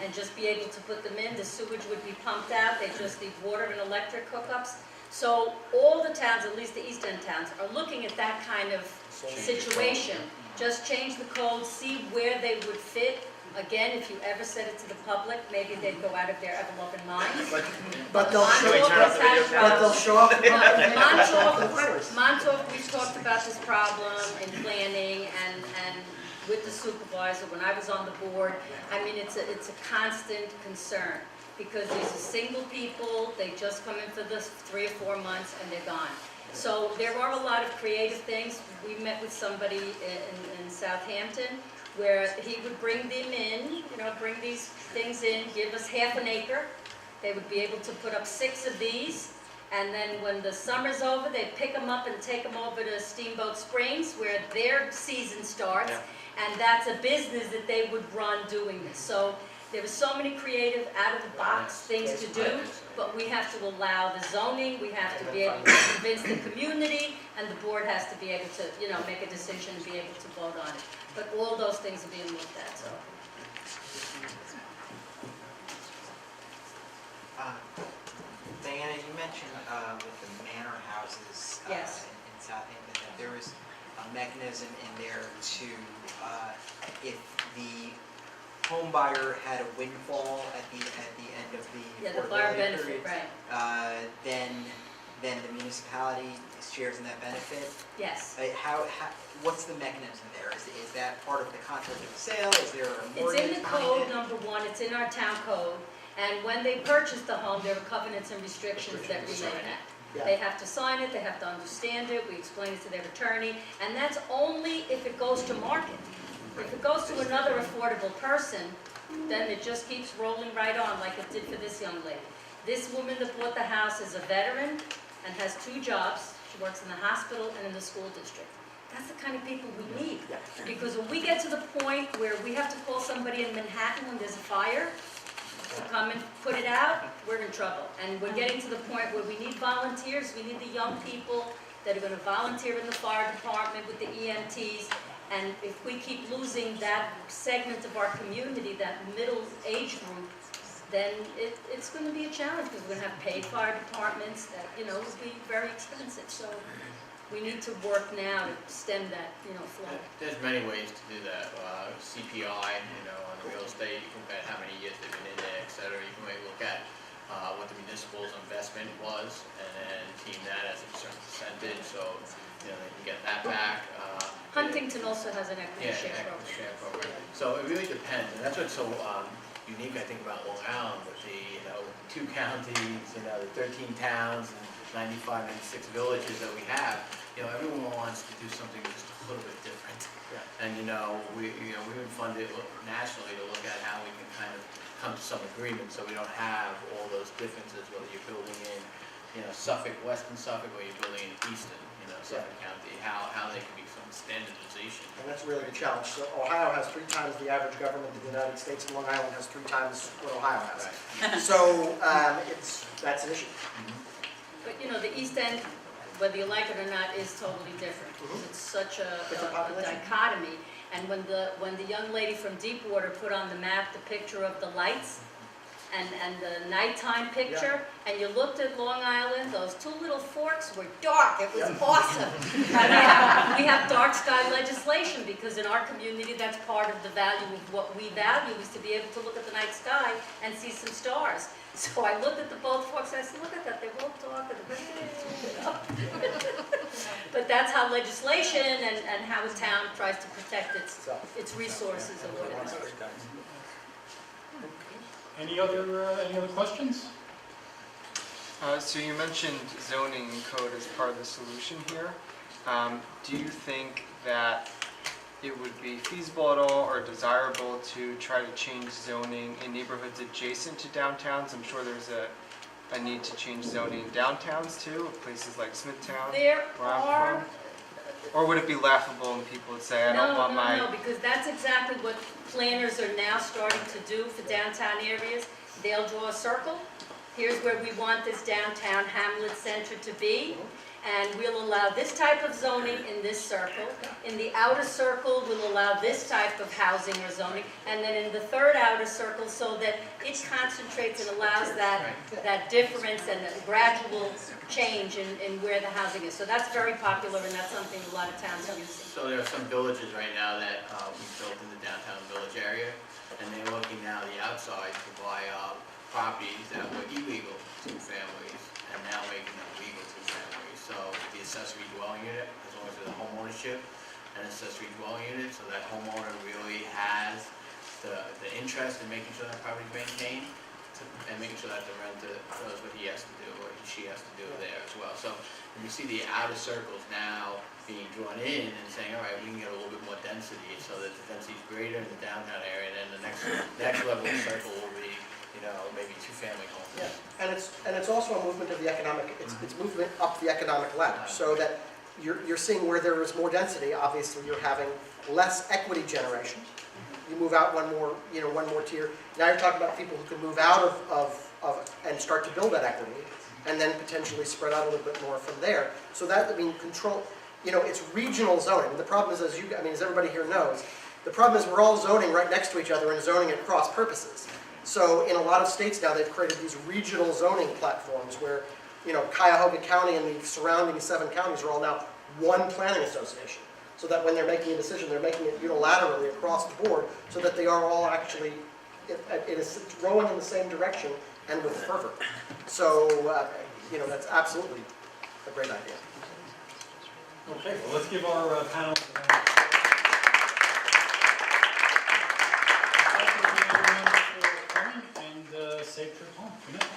and just be able to put them in, the sewage would be pumped out, they just need water and electric hookups. So all the towns, at least the East End towns, are looking at that kind of situation. Just change the code, see where they would fit. Again, if you ever said it to the public, maybe they'd go out of their ever-loving minds. But they'll Montauk has had a problem. show up. Montauk, we've talked about this problem in planning and with the supervisor, when I was on the board. It's a constant concern, because these are single people, they just come in for this 3 or 4 months and they're gone. So there are a lot of creative things. We met with somebody in Southampton, where he would bring them in, bring these things in, give us half an acre. They would be able to put up 6 of these, and then when the summer's over, they'd pick them up and take them over to Steamboat Springs, where their season starts, and that's a business that they would run doing this. So there are so many creative, out-of-the-box things to do, but we have to allow the zoning, we have to be able to convince the community, and the board has to be able to, make a decision and be able to vote on it. But all those things are being looked at, so. Diana, you mentioned with the manor houses Yes. in Southampton that there was a mechanism in there to, if the home buyer had a windfall at the end of the Yeah, the buyer affordability benefit, period, right, then the municipality shares in that benefit. yes. What's the mechanism there? Is that part of the contract of sale? Is there a It's mortgage in the behind code, it? number one, it's in our town code, and when they purchase the home, there are covenants and restrictions that relate that. Yeah. They have to sign it, they have to understand it, we explain it to their attorney, and that's only if it goes to market. If it goes to another affordable person, then it just keeps rolling right on like it did for this young lady. This woman that bought the house is a veteran and has 2 jobs. She works in the hospital and in the school district. That's the kind of people we need. Because when we get to the point where we have to call somebody in Manhattan when there's a fire to come and put it out, we're in trouble. And we're getting to the point where we need volunteers. We need the young people that are going to volunteer in the fire department with the EMTs. And if we keep losing that segment of our community, that middle age group, then it's going to be a challenge, because we're going to have paid fire departments that, will be very expensive. So we need to work now to stem that, flow. There's many ways to do that. CPI, on the real estate, you can bet how many years they've been in there, et cetera. You can maybe look at what the municipal's investment was, and then team that as a certain percentage, so they can get that back. Huntington also has an equity Yeah, share equity program. share program. So it really depends, and that's what's so unique, I think, about Long Island with the, 2 counties, the 13 towns and 95, 96 villages that we have. Everyone wants to do something just a little bit different. Yeah. And, we would fund it nationally to look at how we can kind of come to some agreement so we don't have all those differences, whether you're building in, Suffolk, Western Suffolk, or you're building in Easton, Suffolk County, how there can be some standardization. And that's really the challenge. So Ohio has 3 times the average government of the United States, and Long Island has 3 times what Ohio has. Right. So that's an issue. But the East End, whether you like it or not, is totally different. It's such a dichotomy. And when the young lady from Deepwater put on the map the picture of the lights and the nighttime picture, and you looked at Long Island, those 2 little forks were dark. It was awesome. And we have dark sky legislation because in our community that's part of the value of what we value is to be able to look at the night sky and see some stars. So I looked at the both forks and I said, look at that, they're both dark. But that's how legislation and how a town tries to protect its resources or whatever. Any other questions? So you mentioned zoning and code as part of the solution here. Do you think that it would be feasible at all or desirable to try to change zoning in neighborhoods adjacent to downtowns? I'm sure there's a need to change zoning in downtowns too, places like Smithtown. There where I'm are... from. Or would it be laughable and people would say, I don't want my... No, because that's exactly what planners are now starting to do for downtown areas. They'll draw a circle. Here's where we want this downtown Hamlet Center to be. And we'll allow this type of zoning in this circle. In the outer circle, we'll allow this type of housing or zoning. And then in the third outer circle, so that it concentrates and allows that difference and that gradual change in where the housing is. So that's very popular, and that's something a lot of towns are using. So there are some villages right now that we built in the downtown village area, and they're looking now the outside to buy properties that were illegal 2 families, and now making them legal 2 families. So the accessory dwelling unit, as long as there's a home ownership, an accessory dwelling unit, so that homeowner really has the interest in making sure that property is maintained, and making sure that the renter knows what he has to do or she has to do there as well. So when you see the outer circles now being drawn in and saying, all right, we can get a little bit more density so that the density is greater in the downtown area, and then the next level of circle will be, maybe 2 family homes. Yeah, and it's also a movement of the economic. It's movement up the economic ladder, so that you're seeing where there is more density. Obviously, you're having less equity generation. You move out one more tier. Now you're talking about people who can move out of and start to build that equity, and then potentially spread out a little bit more from there. So that control. It's regional zoning. The problem is, as everybody here knows, the problem is we're all zoning right next to each other and zoning at cross purposes. So in a lot of states now, they've created these regional zoning platforms where, Cuyahoga County and the surrounding 7 counties are all now one planning association. So that when they're making a decision, they're making it unilaterally across the board, so that they are all actually rowing in the same direction and with fervor. So, that's absolutely a great idea. Okay, well, let's give our panel. Thank you everyone for coming, and safe trip home. Good night.